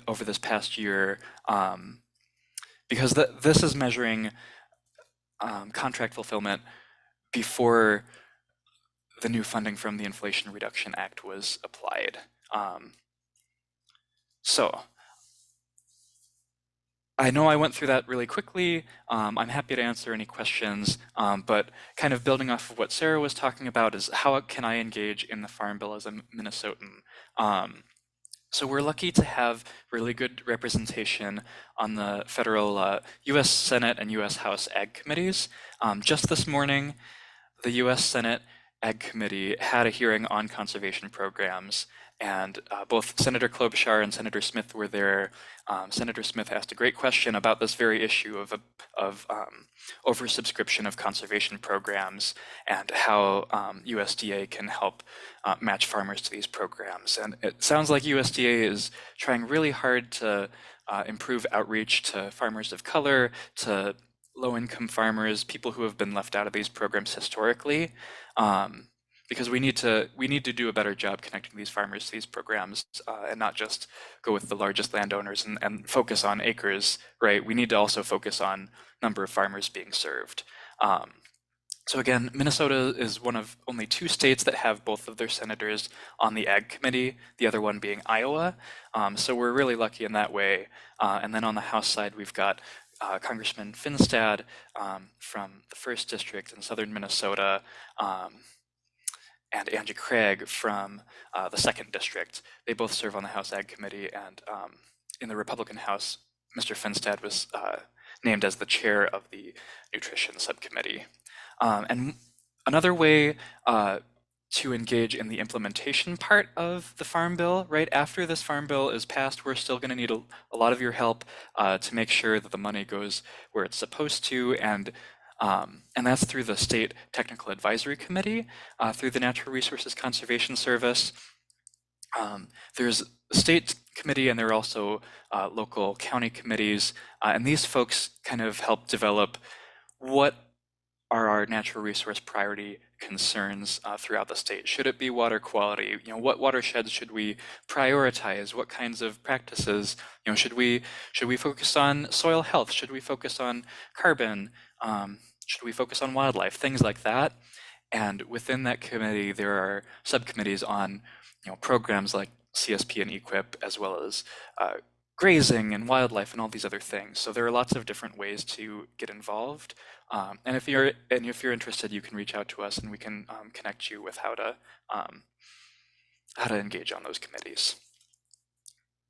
over this past year, because this is measuring contract fulfillment before the new funding from the Inflation Reduction Act was applied. So I know I went through that really quickly. I'm happy to answer any questions, but kind of building off of what Sarah was talking about is how can I engage in the Farm Bill as a Minnesotan? So we're lucky to have really good representation on the federal US Senate and US House Ag committees. Just this morning, the US Senate Ag Committee had a hearing on conservation programs, and both Senator Klobuchar and Senator Smith were there. Senator Smith asked a great question about this very issue of oversubscription of conservation programs and how USDA can help match farmers to these programs. And it sounds like USDA is trying really hard to improve outreach to farmers of color, to low-income farmers, people who have been left out of these programs historically, because we need to do a better job connecting these farmers to these programs and not just go with the largest landowners and focus on acres, right? We need to also focus on number of farmers being served. So again, Minnesota is one of only 2 states that have both of their senators on the Ag Committee, the other one being Iowa. So we're really lucky in that way. And then on the House side, we've got Congressman Finstad from the 1st District in southern Minnesota, and Angie Craig from the 2nd District. They both serve on the House Ag Committee, and in the Republican House, Mr. Finstad was named as the chair of the Nutrition Subcommittee. And another way to engage in the implementation part of the Farm Bill, right after this Farm Bill is passed, we're still going to need a lot of your help to make sure that the money goes where it's supposed to, and that's through the State Technical Advisory Committee, through the Natural Resources Conservation Service. There's a state committee, and there are also local county committees, and these folks kind of help develop what are our natural resource priority concerns throughout the state. Should it be water quality? What watersheds should we prioritize? What kinds of practices? Should we focus on soil health? Should we focus on carbon? Should we focus on wildlife? Things like that. And within that committee, there are subcommittees on programs like CSP and EQIP, as well as grazing and wildlife and all these other things. So there are lots of different ways to get involved. And if you're interested, you can reach out to us, and we can connect you with how to engage on those committees.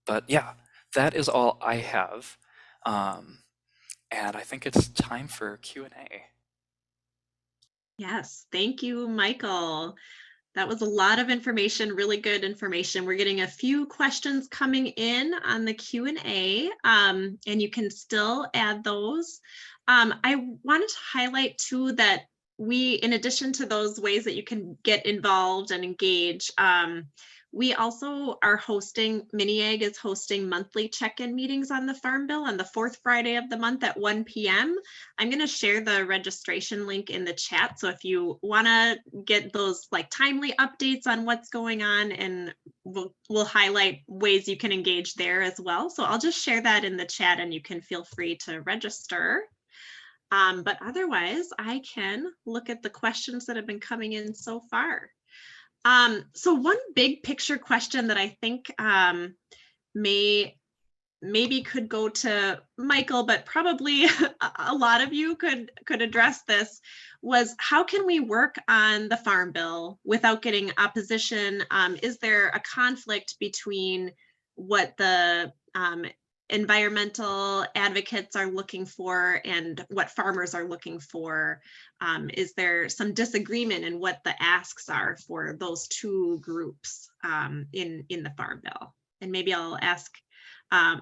But yeah, that is all I have, and I think it's time for Q&A. Yes, thank you, Michael. That was a lot of information, really good information. We're getting a few questions coming in on the Q&A, and you can still add those. I wanted to highlight too that we, in addition to those ways that you can get involved and engage, we also are hosting, MinneAg is hosting monthly check-in meetings on the Farm Bill on the 4th Friday of the month at 1 p.m. I'm going to share the registration link in the chat. So if you want to get those like timely updates on what's going on, and we'll highlight ways you can engage there as well. So I'll just share that in the chat, and you can feel free to register. But otherwise, I can look at the questions that have been coming in so far. So one big picture question that I think maybe could go to Michael, but probably a lot of you could address this, was how can we work on the Farm Bill without getting opposition? Is there a conflict between what the environmental advocates are looking for and what farmers are looking for? Is there some disagreement in what the asks are for those two groups in the Farm Bill? And maybe I'll ask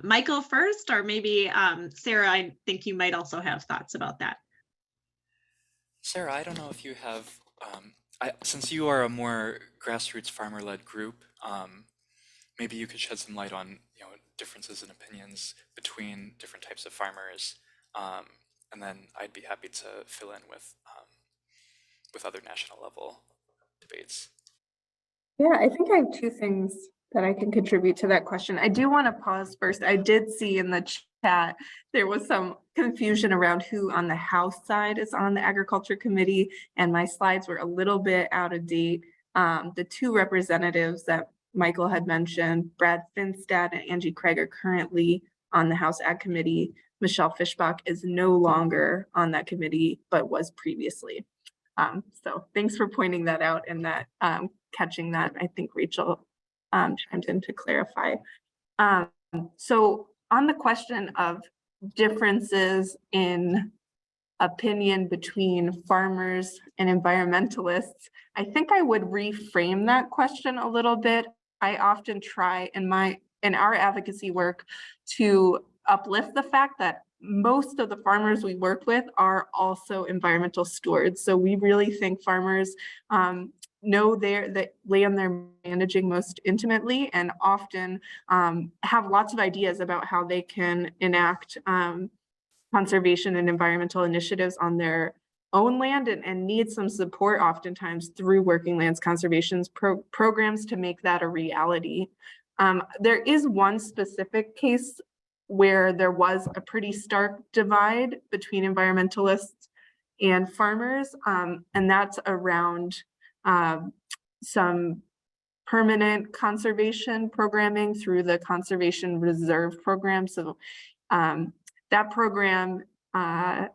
Michael first, or maybe Sarah, I think you might also have thoughts about that. Sarah, I don't know if you have, since you are a more grassroots farmer-led group, maybe you could shed some light on, differences in opinions between different types of farmers, and then I'd be happy to fill in with other national level debates. Yeah, I think I have two things that I can contribute to that question. I do want to pause first. I did see in the chat there was some confusion around who on the House side is on the Agriculture Committee, and my slides were a little bit out of date. The two representatives that Michael had mentioned, Brad Finstad and Angie Craig, are currently on the House Ag Committee. Michelle Fishbach is no longer on that committee, but was previously. So thanks for pointing that out and that catching that. I think Rachel chimed in to clarify. So on the question of differences in opinion between farmers and environmentalists, I think I would reframe that question a little bit. I often try in our advocacy work to uplift the fact that most of the farmers we work with are also environmental stewards. So we really think farmers know the land they're managing most intimately, and often have lots of ideas about how they can enact conservation and environmental initiatives on their own land, and need some support oftentimes through Working Lands Conservation programs to make that a reality. There is one specific case where there was a pretty stark divide between environmentalists and farmers, and that's around some permanent conservation programming through the Conservation Reserve Program. So that program,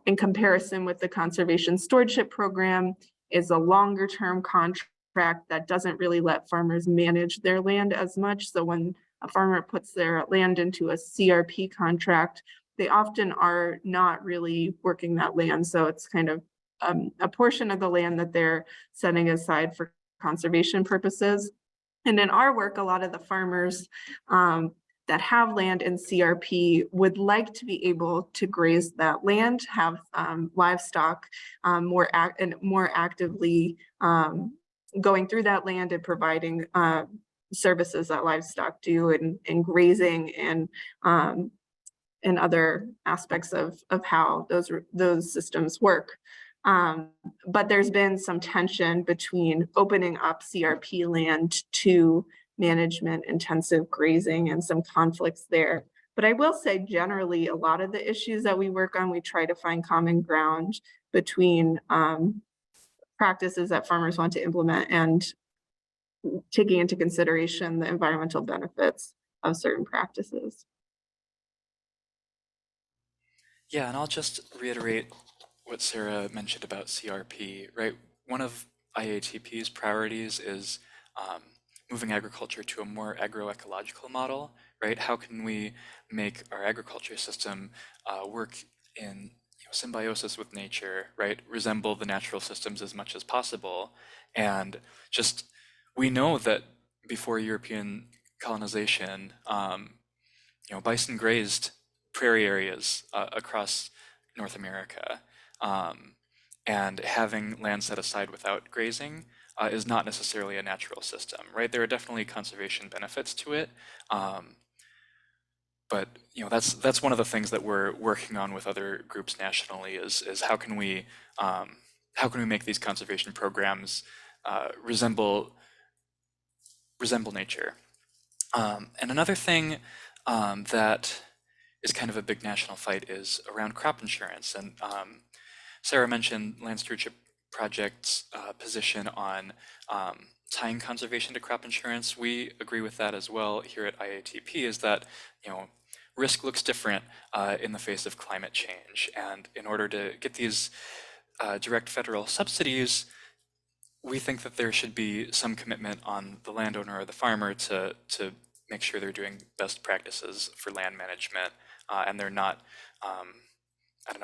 in comparison with the Conservation Stewardship Program, is a longer term contract that doesn't really let farmers manage their land as much. So when a farmer puts their land into a CRP contract, they often are not really working that land. So it's kind of a portion of the land that they're setting aside for conservation purposes. And in our work, a lot of the farmers that have land in CRP would like to be able to graze that land, have livestock more actively going through that land and providing services that livestock do in grazing and other aspects of how those systems work. But there's been some tension between opening up CRP land to management intensive grazing and some conflicts there. But I will say generally, a lot of the issues that we work on, we try to find common ground between practices that farmers want to implement and taking into consideration the environmental benefits of certain practices. Yeah, and I'll just reiterate what Sarah mentioned about CRP, right? One of IATP's priorities is moving agriculture to a more agroecological model, right? How can we make our agriculture system work in symbiosis with nature, right? Resemble the natural systems as much as possible. And just, we know that before European colonization, bison grazed prairie areas across North America. And having land set aside without grazing is not necessarily a natural system, right? There are definitely conservation benefits to it, but that's one of the things that we're working on with other groups nationally is how can we make these conservation programs resemble nature. And another thing that is kind of a big national fight is around crop insurance. And Sarah mentioned land stewardship project's position on tying conservation to crop insurance. We agree with that as well here at IATP, is that, risk looks different in the face of climate change. And in order to get these direct federal subsidies, we think that there should be some commitment on the landowner or the farmer to make sure they're doing best practices for land management, and they're not,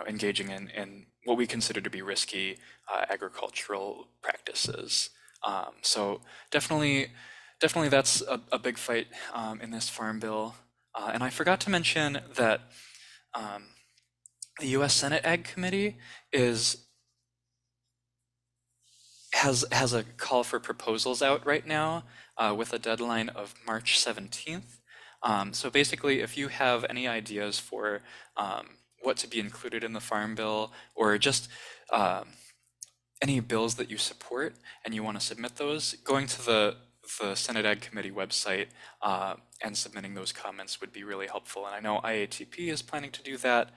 engaging in what we consider to be risky agricultural practices. So definitely that's a big fight in this farm bill. And I forgot to mention that the U.S. Senate Ag Committee has a call for proposals out right now with a deadline of March 17th. So basically, if you have any ideas for what to be included in the Farm Bill, or just any bills that you support and you want to submit those, going to the Senate Ag Committee website and submitting those comments would be really helpful. And I know IATP is planning to do that.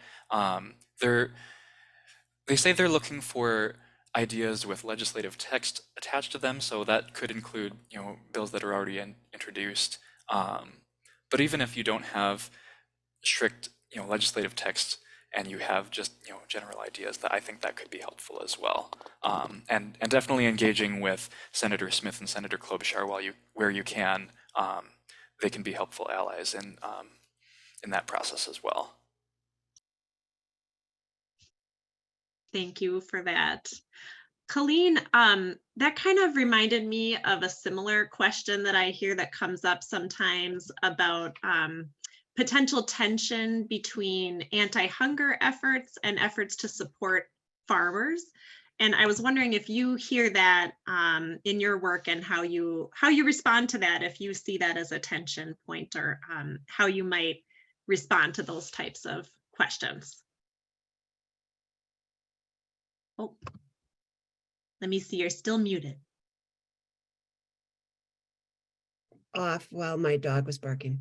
They say they're looking for ideas with legislative text attached to them, so that could include bills that are already introduced. But even if you don't have strict legislative text and you have just general ideas, that I think that could be helpful as well. And definitely engaging with Senator Smith and Senator Klobuchar where you can. They can be helpful allies in that process as well. Thank you for that. Colleen, that kind of reminded me of a similar question that I hear that comes up sometimes about potential tension between anti-hunger efforts and efforts to support farmers. And I was wondering if you hear that in your work, and how you respond to that, if you see that as a tension point, or how you might respond to those types of questions. Oh, let me see, you're still muted. Off while my dog was barking,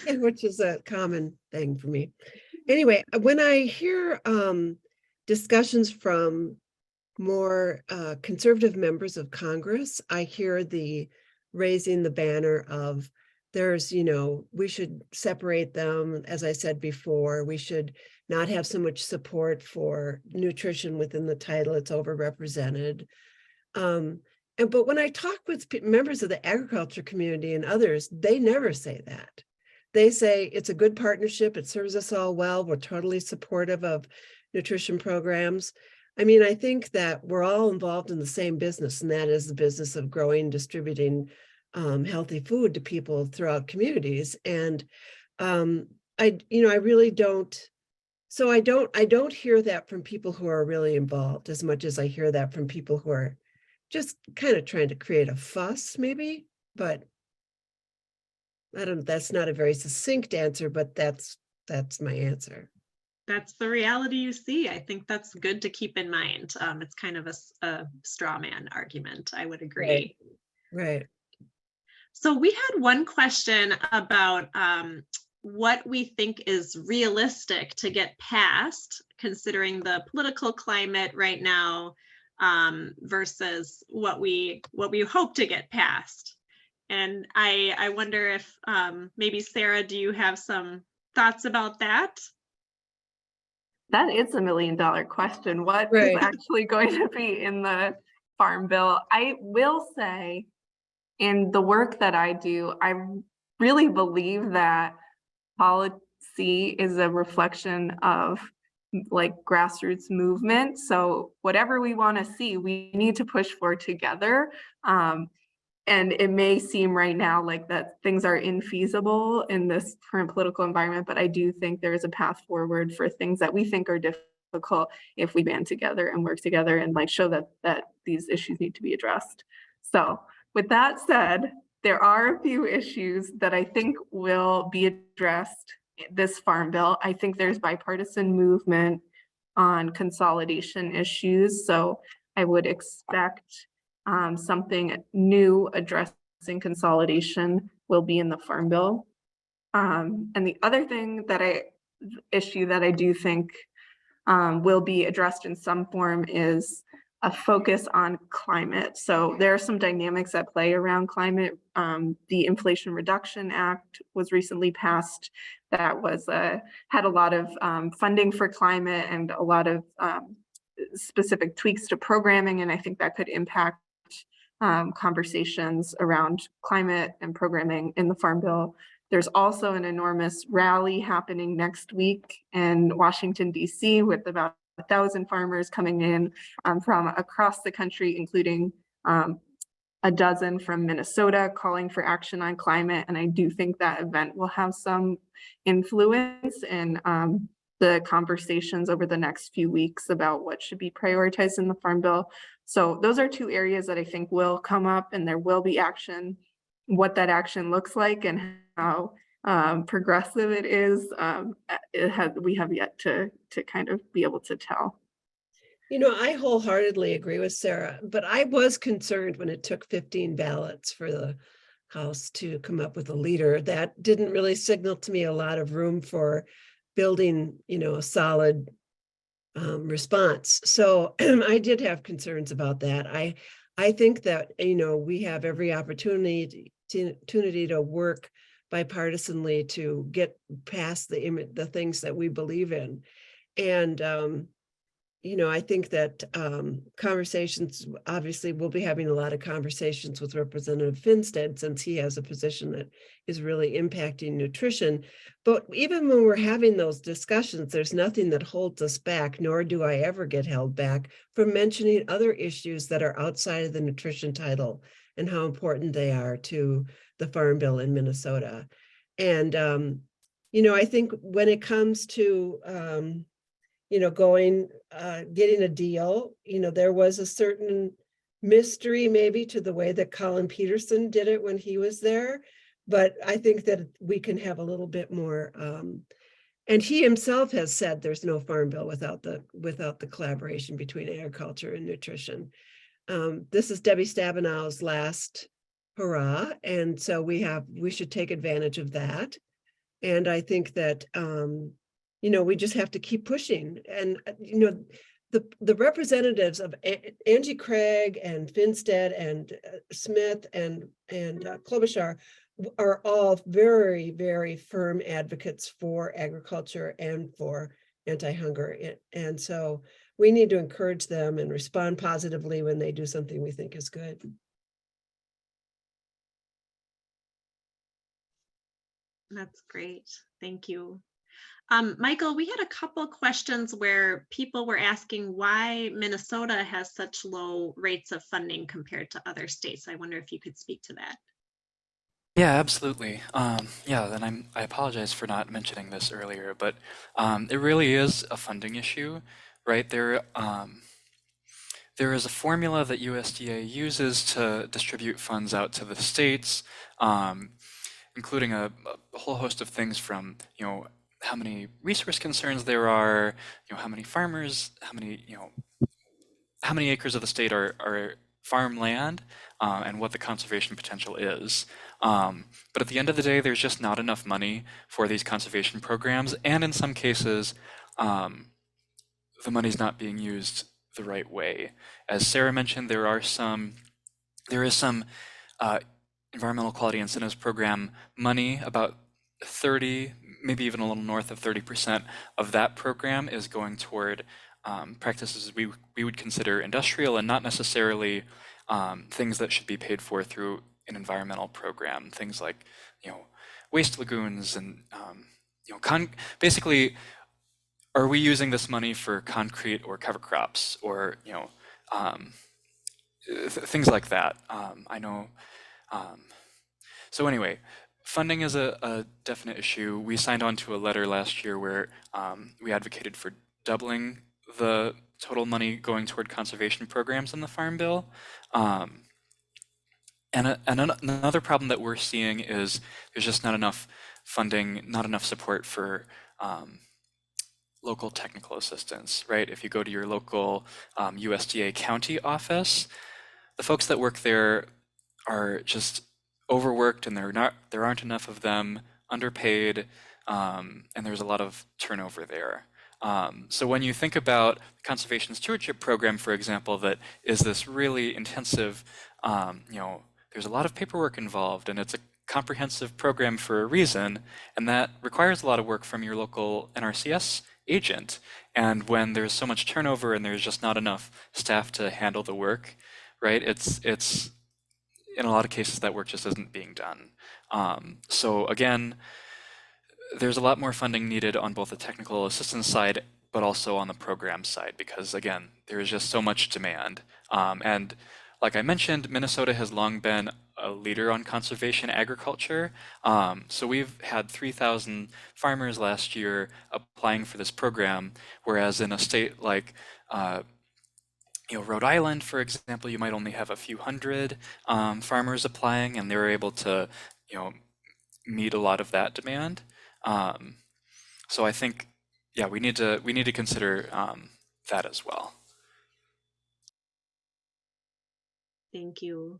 which is a common thing for me. Anyway, when I hear discussions from more conservative members of Congress, I hear the raising the banner of we should separate them. As I said before, we should not have so much support for nutrition within the title. It's overrepresented. But when I talk with members of the agriculture community and others, they never say that. They say it's a good partnership. It serves us all well. We're totally supportive of nutrition programs. I mean, I think that we're all involved in the same business, and that is the business of growing and distributing healthy food to people throughout communities. And I really don't. So I don't hear that from people who are really involved as much as I hear that from people who are just kind of trying to create a fuss, maybe. But that's not a very succinct answer, but that's my answer. That's the reality you see. I think that's good to keep in mind. It's kind of a straw man argument. I would agree. Right. So we had one question about what we think is realistic to get passed, considering the political climate right now, versus what we hope to get passed. And I wonder if maybe Sarah, do you have some thoughts about that? That is $1 million question. What is actually going to be in the Farm Bill? I will say, in the work that I do, I really believe that policy is a reflection of grassroots movement. So whatever we want to see, we need to push for together. And it may seem right now like that things are infeasible in this current political environment, but I do think there is a path forward for things that we think are difficult if we band together and work together and show that these issues need to be addressed. So with that said, there are a few issues that I think will be addressed in this Farm Bill. I think there's bipartisan movement on consolidation issues. So I would expect something new addressing consolidation will be in the Farm Bill. And the other issue that I do think will be addressed in some form is a focus on climate. So there are some dynamics at play around climate. The Inflation Reduction Act was recently passed that was had a lot of funding for climate and a lot of specific tweaks to programming, and I think that could impact conversations around climate and programming in the Farm Bill. There's also an enormous rally happening next week in Washington, D.C. with about 1,000 farmers coming in from across the country, including a dozen from Minnesota, calling for action on climate. And I do think that event will have some influence in the conversations over the next few weeks about what should be prioritized in the Farm Bill. So those are two areas that I think will come up, and there will be action. What that action looks like and how progressive it is, we have yet to kind of be able to tell. You know, I wholeheartedly agree with Sarah, but I was concerned when it took 15 ballots for the House to come up with a leader. That didn't really signal to me a lot of room for building, you know, a solid response. So I did have concerns about that. I think that, you know, we have every opportunity to work bipartisanly to get past the things that we believe in. And, you know, I think that conversations, obviously we'll be having a lot of conversations with Representative Finstead since he has a position that is really impacting nutrition. But even when we're having those discussions, there's nothing that holds us back, nor do I ever get held back from mentioning other issues that are outside of the nutrition title and how important they are to the Farm Bill in Minnesota. And, you know, I think when it comes to, you know, getting a deal, you know, there was a certain mystery maybe to the way that Colin Peterson did it when he was there. But I think that we can have a little bit more, and he himself has said there's no Farm Bill without the collaboration between agriculture and nutrition. This is Debbie Stabenow's last hurrah, and so we should take advantage of that. And I think that you know, we just have to keep pushing. And you know, the representatives of Angie Craig and Finstead and Smith and Klobuchar are all very, very firm advocates for agriculture and for anti-hunger. And so we need to encourage them and respond positively when they do something we think is good. That's great. Thank you. Michael, we had a couple questions where people were asking why Minnesota has such low rates of funding compared to other states. I wonder if you could speak to that. Yeah, absolutely. Yeah, then I apologize for not mentioning this earlier, but it really is a funding issue, right? There is a formula that USDA uses to distribute funds out to the states, including a whole host of things from, you know, how many resource concerns there are, you know, how many farmers, how many acres of the state are farmland, and what the conservation potential is. But at the end of the day, there's just not enough money for these conservation programs, and in some cases, the money's not being used the right way. As Sarah mentioned, there is some environmental quality incentives program money, about 30, maybe even a little north of 30% of that program is going toward practices we would consider industrial and not necessarily things that should be paid for through an environmental program. Things like, you know, waste lagoons and you know, basically, are we using this money for concrete or cover crops or, you know, things like that. I know. So anyway, funding is a definite issue. We signed on to a letter last year where we advocated for doubling the total money going toward conservation programs in the Farm Bill. And another problem that we're seeing is there's just not enough funding, not enough support for local technical assistance, right? If you go to your local USDA county office, the folks that work there are just overworked, and there aren't enough of them, underpaid, and there's a lot of turnover there. So when you think about the conservation stewardship program, for example, that is this really intensive, there's a lot of paperwork involved, and it's a comprehensive program for a reason, and that requires a lot of work from your local NRCS agent. And when there's so much turnover and there's just not enough staff to handle the work, right? It's in a lot of cases that work just isn't being done. So again, there's a lot more funding needed on both the technical assistance side, but also on the program side, because again, there is just so much demand. And like I mentioned, Minnesota has long been a leader on conservation agriculture. So we've had 3,000 farmers last year applying for this program, whereas in a state like Rhode Island, for example, you might only have a few hundred farmers applying, and they're able to, meet a lot of that demand. So I think, yeah, we need to consider that as well. Thank you.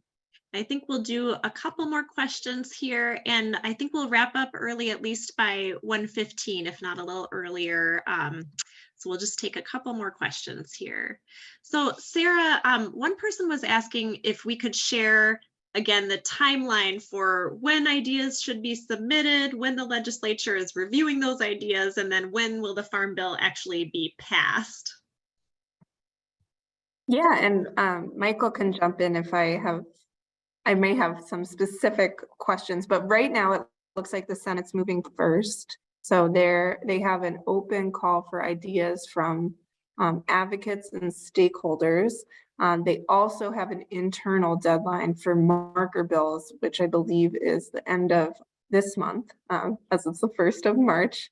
I think we'll do a couple more questions here, and I think we'll wrap up early, at least by 1:15, if not a little earlier. So we'll just take a couple more questions here. So Sarah, one person was asking if we could share, again, the timeline for when ideas should be submitted, when the legislature is reviewing those ideas, and then when will the Farm Bill actually be passed? Yeah, and Michael can jump in if I may have some specific questions, but right now it looks like the Senate's moving first. So they have an open call for ideas from advocates and stakeholders. They also have an internal deadline for marker bills, which I believe is the end of this month, as it's the 1st of March.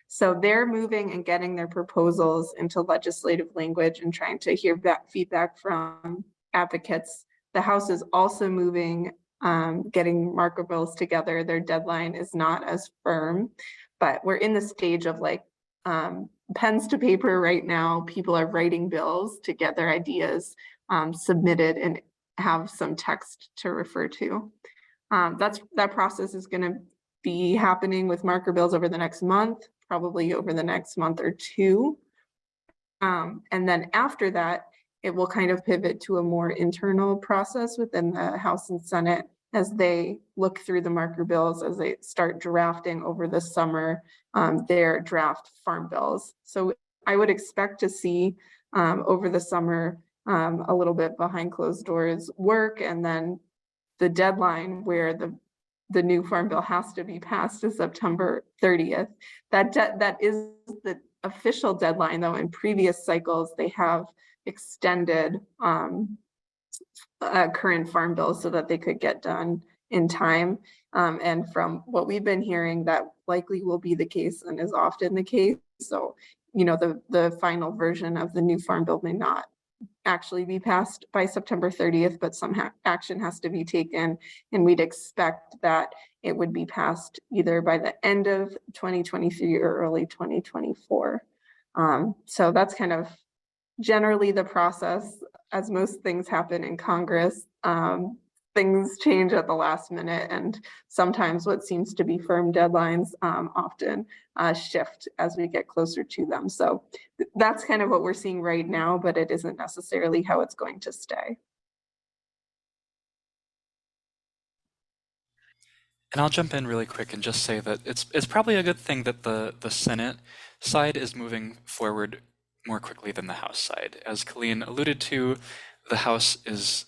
So they're moving and getting their proposals into legislative language and trying to hear feedback from advocates. The House is also moving, getting marker bills together. Their deadline is not as firm, but we're in the stage of like pens to paper right now. People are writing bills to get their ideas submitted and have some text to refer to. That process is going to be happening with marker bills over the next month, probably over the next month or two. And then after that, it will kind of pivot to a more internal process within the House and Senate as they look through the marker bills, as they start drafting over the summer their draft farm bills. So I would expect to see over the summer a little bit behind closed doors work, and then the deadline where the new farm bill has to be passed is September 30th. That is the official deadline, though. In previous cycles, they have extended current farm bills so that they could get done in time. And from what we've been hearing, that likely will be the case and is often the case. So, the final version of the new farm bill may not actually be passed by September 30th, but some action has to be taken. And we'd expect that it would be passed either by the end of 2023 or early 2024. So that's kind of generally the process. As most things happen in Congress, things change at the last minute, and sometimes what seems to be firm deadlines often shift as we get closer to them. So that's kind of what we're seeing right now, but it isn't necessarily how it's going to stay. And I'll jump in really quick and just say that it's probably a good thing that the Senate side is moving forward more quickly than the House side. As Colleen alluded to, the House is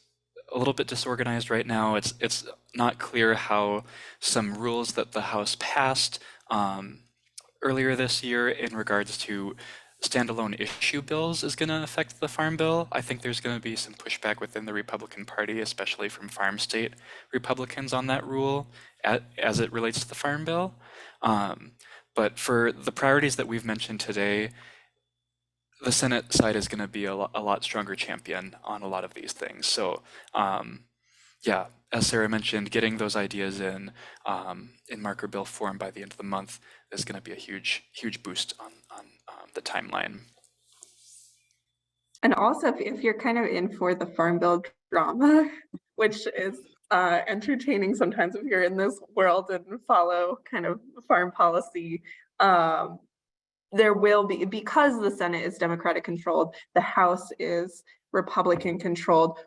a little bit disorganized right now. It's not clear how some rules that the House passed earlier this year in regards to standalone issue bills is going to affect the Farm Bill. I think there's going to be some pushback within the Republican Party, especially from farm state Republicans on that rule as it relates to the Farm Bill. But for the priorities that we've mentioned today, the Senate side is going to be a lot stronger champion on a lot of these things. So yeah, as Sarah mentioned, getting those ideas in marker bill form by the end of the month is going to be a huge boost on the timeline. And also, if you're kind of in for the Farm Bill drama, which is entertaining sometimes if you're in this world and follow kind of farm policy, there will be, because the Senate is Democratic controlled, the House is Republican controlled.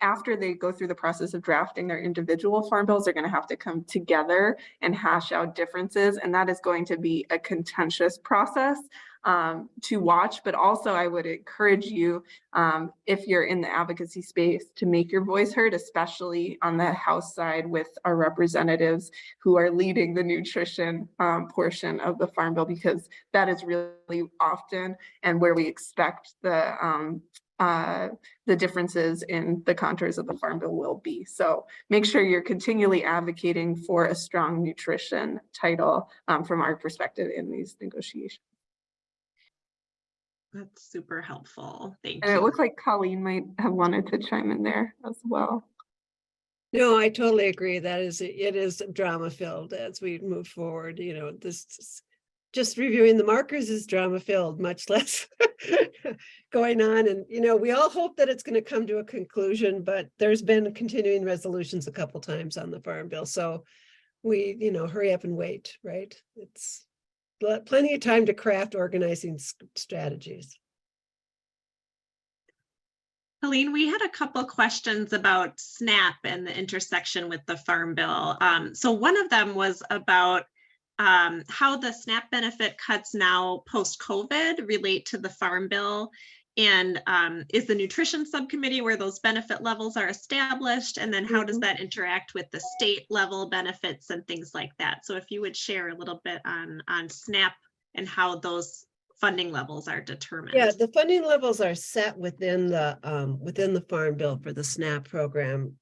After they go through the process of drafting their individual farm bills, they're going to have to come together and hash out differences. And that is going to be a contentious process to watch. But also I would encourage you, if you're in the advocacy space, to make your voice heard, especially on the House side with our representatives who are leading the nutrition portion of the Farm Bill, because that is really often and where we expect the differences in the contours of the Farm Bill will be. So make sure you're continually advocating for a strong nutrition title from our perspective in these negotiations. That's super helpful. Thank And you. it looks like Colleen might have wanted to chime in there as well. No, I totally agree. It is drama filled as we move forward. You know, this just reviewing the markers is drama filled, much less going on. And, you know, we all hope that it's going to come to a conclusion, but there's been continuing resolutions a couple times on the Farm Bill. So we, you know, hurry up and wait, right? It's plenty of time to craft organizing strategies. Colleen, we had a couple questions about SNAP and the intersection with the Farm Bill. So one of them was about how the SNAP benefit cuts now post-COVID relate to the Farm Bill, and is the nutrition subcommittee where those benefit levels are established, and then how does that interact with the state level benefits and things like that? So if you would share a little bit on SNAP and how those funding levels are determined. Yeah, the funding levels are set within the Farm Bill for the SNAP program,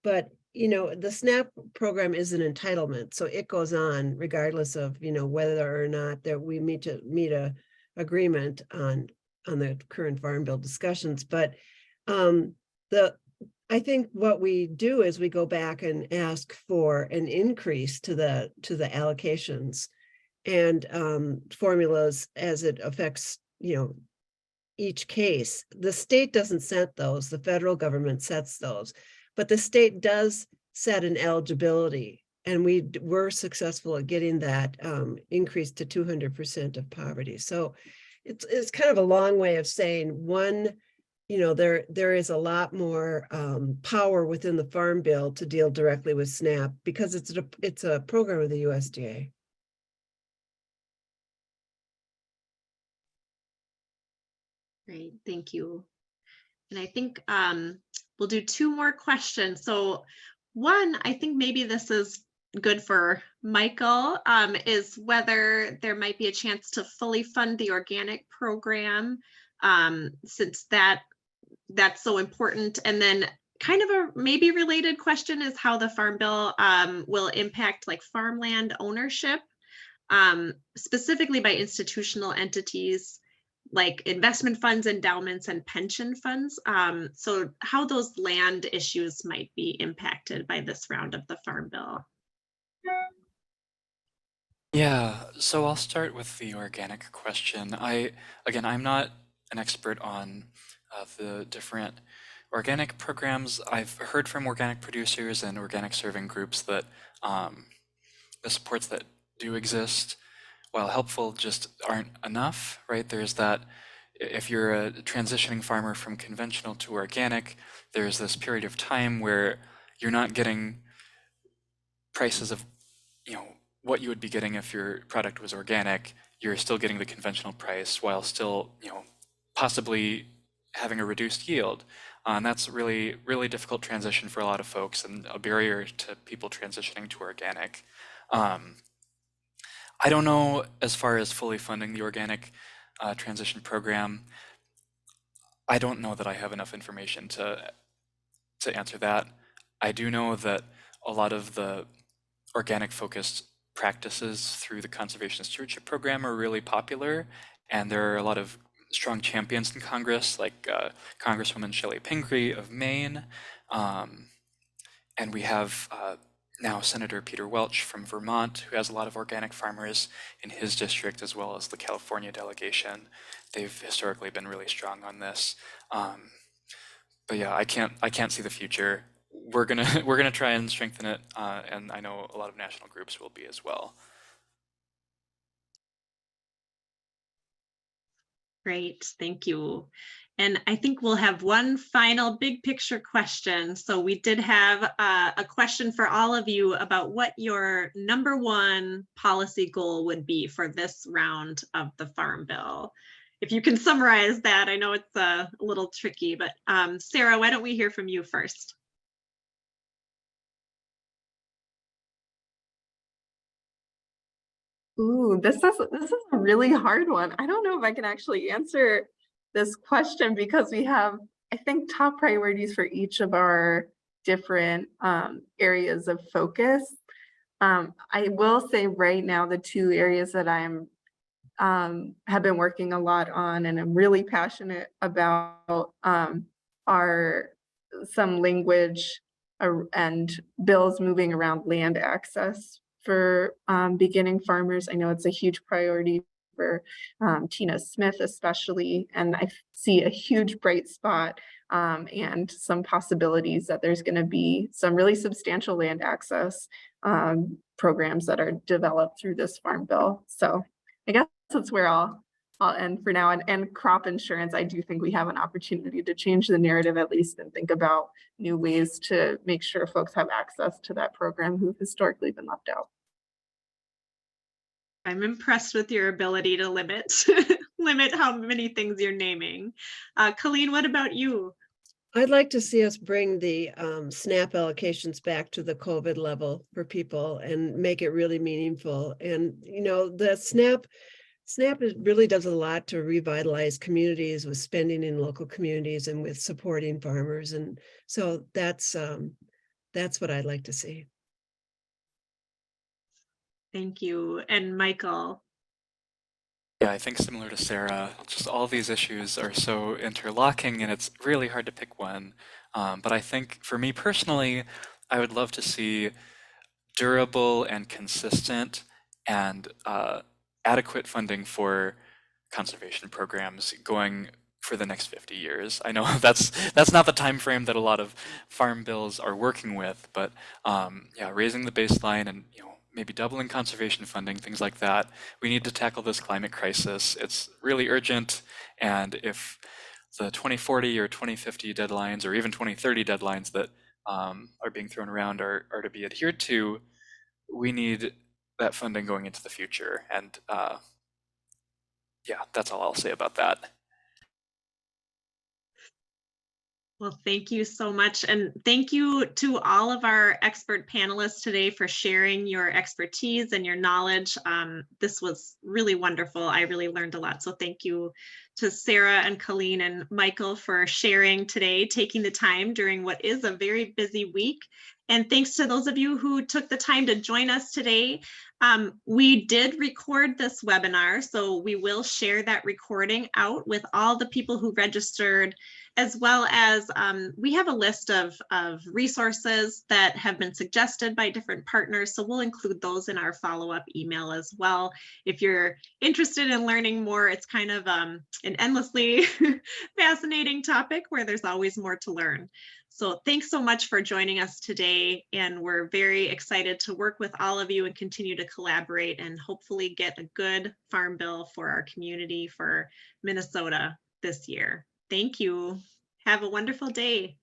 but you know, the SNAP program is an entitlement, so it goes on regardless of, you know, whether or not that we meet a agreement on the current Farm Bill discussions. But I think what we do is we go back and ask for an increase to the allocations and formulas as it affects, you know, each case. The state doesn't set those, the federal government sets those, but the state does set an eligibility, and we were successful at getting that increase to 200% of poverty. So it's kind of a long way of saying, one, you know, there is a lot more power within the Farm Bill to deal directly with SNAP because it's a program of the USDA. Great, thank you. And I think we'll do two more questions. So one, I think maybe this is good for Michael, is whether there might be a chance to fully fund the organic program, since that's so important. And then kind of a maybe related question is how the Farm Bill will impact like farmland ownership, specifically by institutional entities like investment funds, endowments, and pension funds. So how those land issues might be impacted by this round of the Farm Bill. Yeah, so I'll start with the organic question. Again, I'm not an expert on the different organic programs. I've heard from organic producers and organic serving groups that the supports that do exist, while helpful, just aren't enough, right? There's that, if you're a transitioning farmer from conventional to organic, there's this period of time where you're not getting prices of, you know, what you would be getting if your product was organic. You're still getting the conventional price while still, you know, possibly having a reduced yield. And that's really, really difficult transition for a lot of folks and a barrier to people transitioning to organic. I don't know as far as fully funding the organic transition program. I don't know that I have enough information to answer that. I do know that a lot of the organic focused practices through the Conservation Stewardship program are really popular, and there are a lot of strong champions in Congress, like Congresswoman Shelley Pingree of Maine, and we have now Senator Peter Welch from Vermont, who has a lot of organic farmers in his district, as well as the California delegation. They've historically been really strong on this. But yeah, I can't see the future. We're gonna try and strengthen it, and I know a lot of national groups will be as well. Great, thank you. And I think we'll have one final big picture question. So we did have a question for all of you about what your #1 policy goal would be for this round of the Farm Bill. If you can summarize that, I know it's a little tricky, but Sarah, why don't we hear from you first? Ooh, this is a really hard one. I don't know if I can actually answer this question because we have, I think, top priorities for each of our different areas of focus. I will say right now, the two areas that I'm have been working a lot on and I'm really passionate about are some language and bills moving around land access for beginning farmers. I know it's a huge priority for Tina Smith especially, and I see a huge bright spot and some possibilities that there's going to be some really substantial land access programs that are developed through this farm bill. So I guess that's where I'll end for now. And crop insurance, I do think we have an opportunity to change the narrative at least and think about new ways to make sure folks have access to that program who've historically been left out. I'm impressed with your ability to limit limit how many things you're naming. Colleen, what about you? I'd like to see us bring the SNAP allocations back to the COVID level for people and make it really meaningful. And, you know, the SNAP really does a lot to revitalize communities with spending in local communities and with supporting farmers. And so that's what I'd like to see. Thank you. And Michael? Yeah, I think similar to Sarah, just all these issues are so interlocking and it's really hard to pick one. But I think for me personally, I would love to see durable and consistent and adequate funding for conservation programs going for the next 50 years. I know that's not the time frame that a lot of farm bills are working with, but yeah, raising the baseline and maybe doubling conservation funding, things like that. We need to tackle this climate crisis. It's really urgent, and if the 2040 or 2050 deadlines or even 2030 deadlines that are being thrown around are to be adhered to, we need that funding going into the future. And yeah, that's all I'll say about that. Well, thank you so much. And thank you to all of our expert panelists today for sharing your expertise and your knowledge. This was really wonderful. I really learned a lot. So thank you to Sarah and Colleen and Michael for sharing today, taking the time during what is a very busy week. And thanks to those of you who took the time to join us today. We did record this webinar, so we will share that recording out with all the people who registered, as well as we have a list of resources that have been suggested by different partners. So we'll include those in our follow-up email as well. If you're interested in learning more, it's kind of an endlessly fascinating topic where there's always more to learn. So thanks so much for joining us today. And we're very excited to work with all of you and continue to collaborate and hopefully get a good farm bill for our community, for Minnesota this year. Thank you. Have a wonderful day.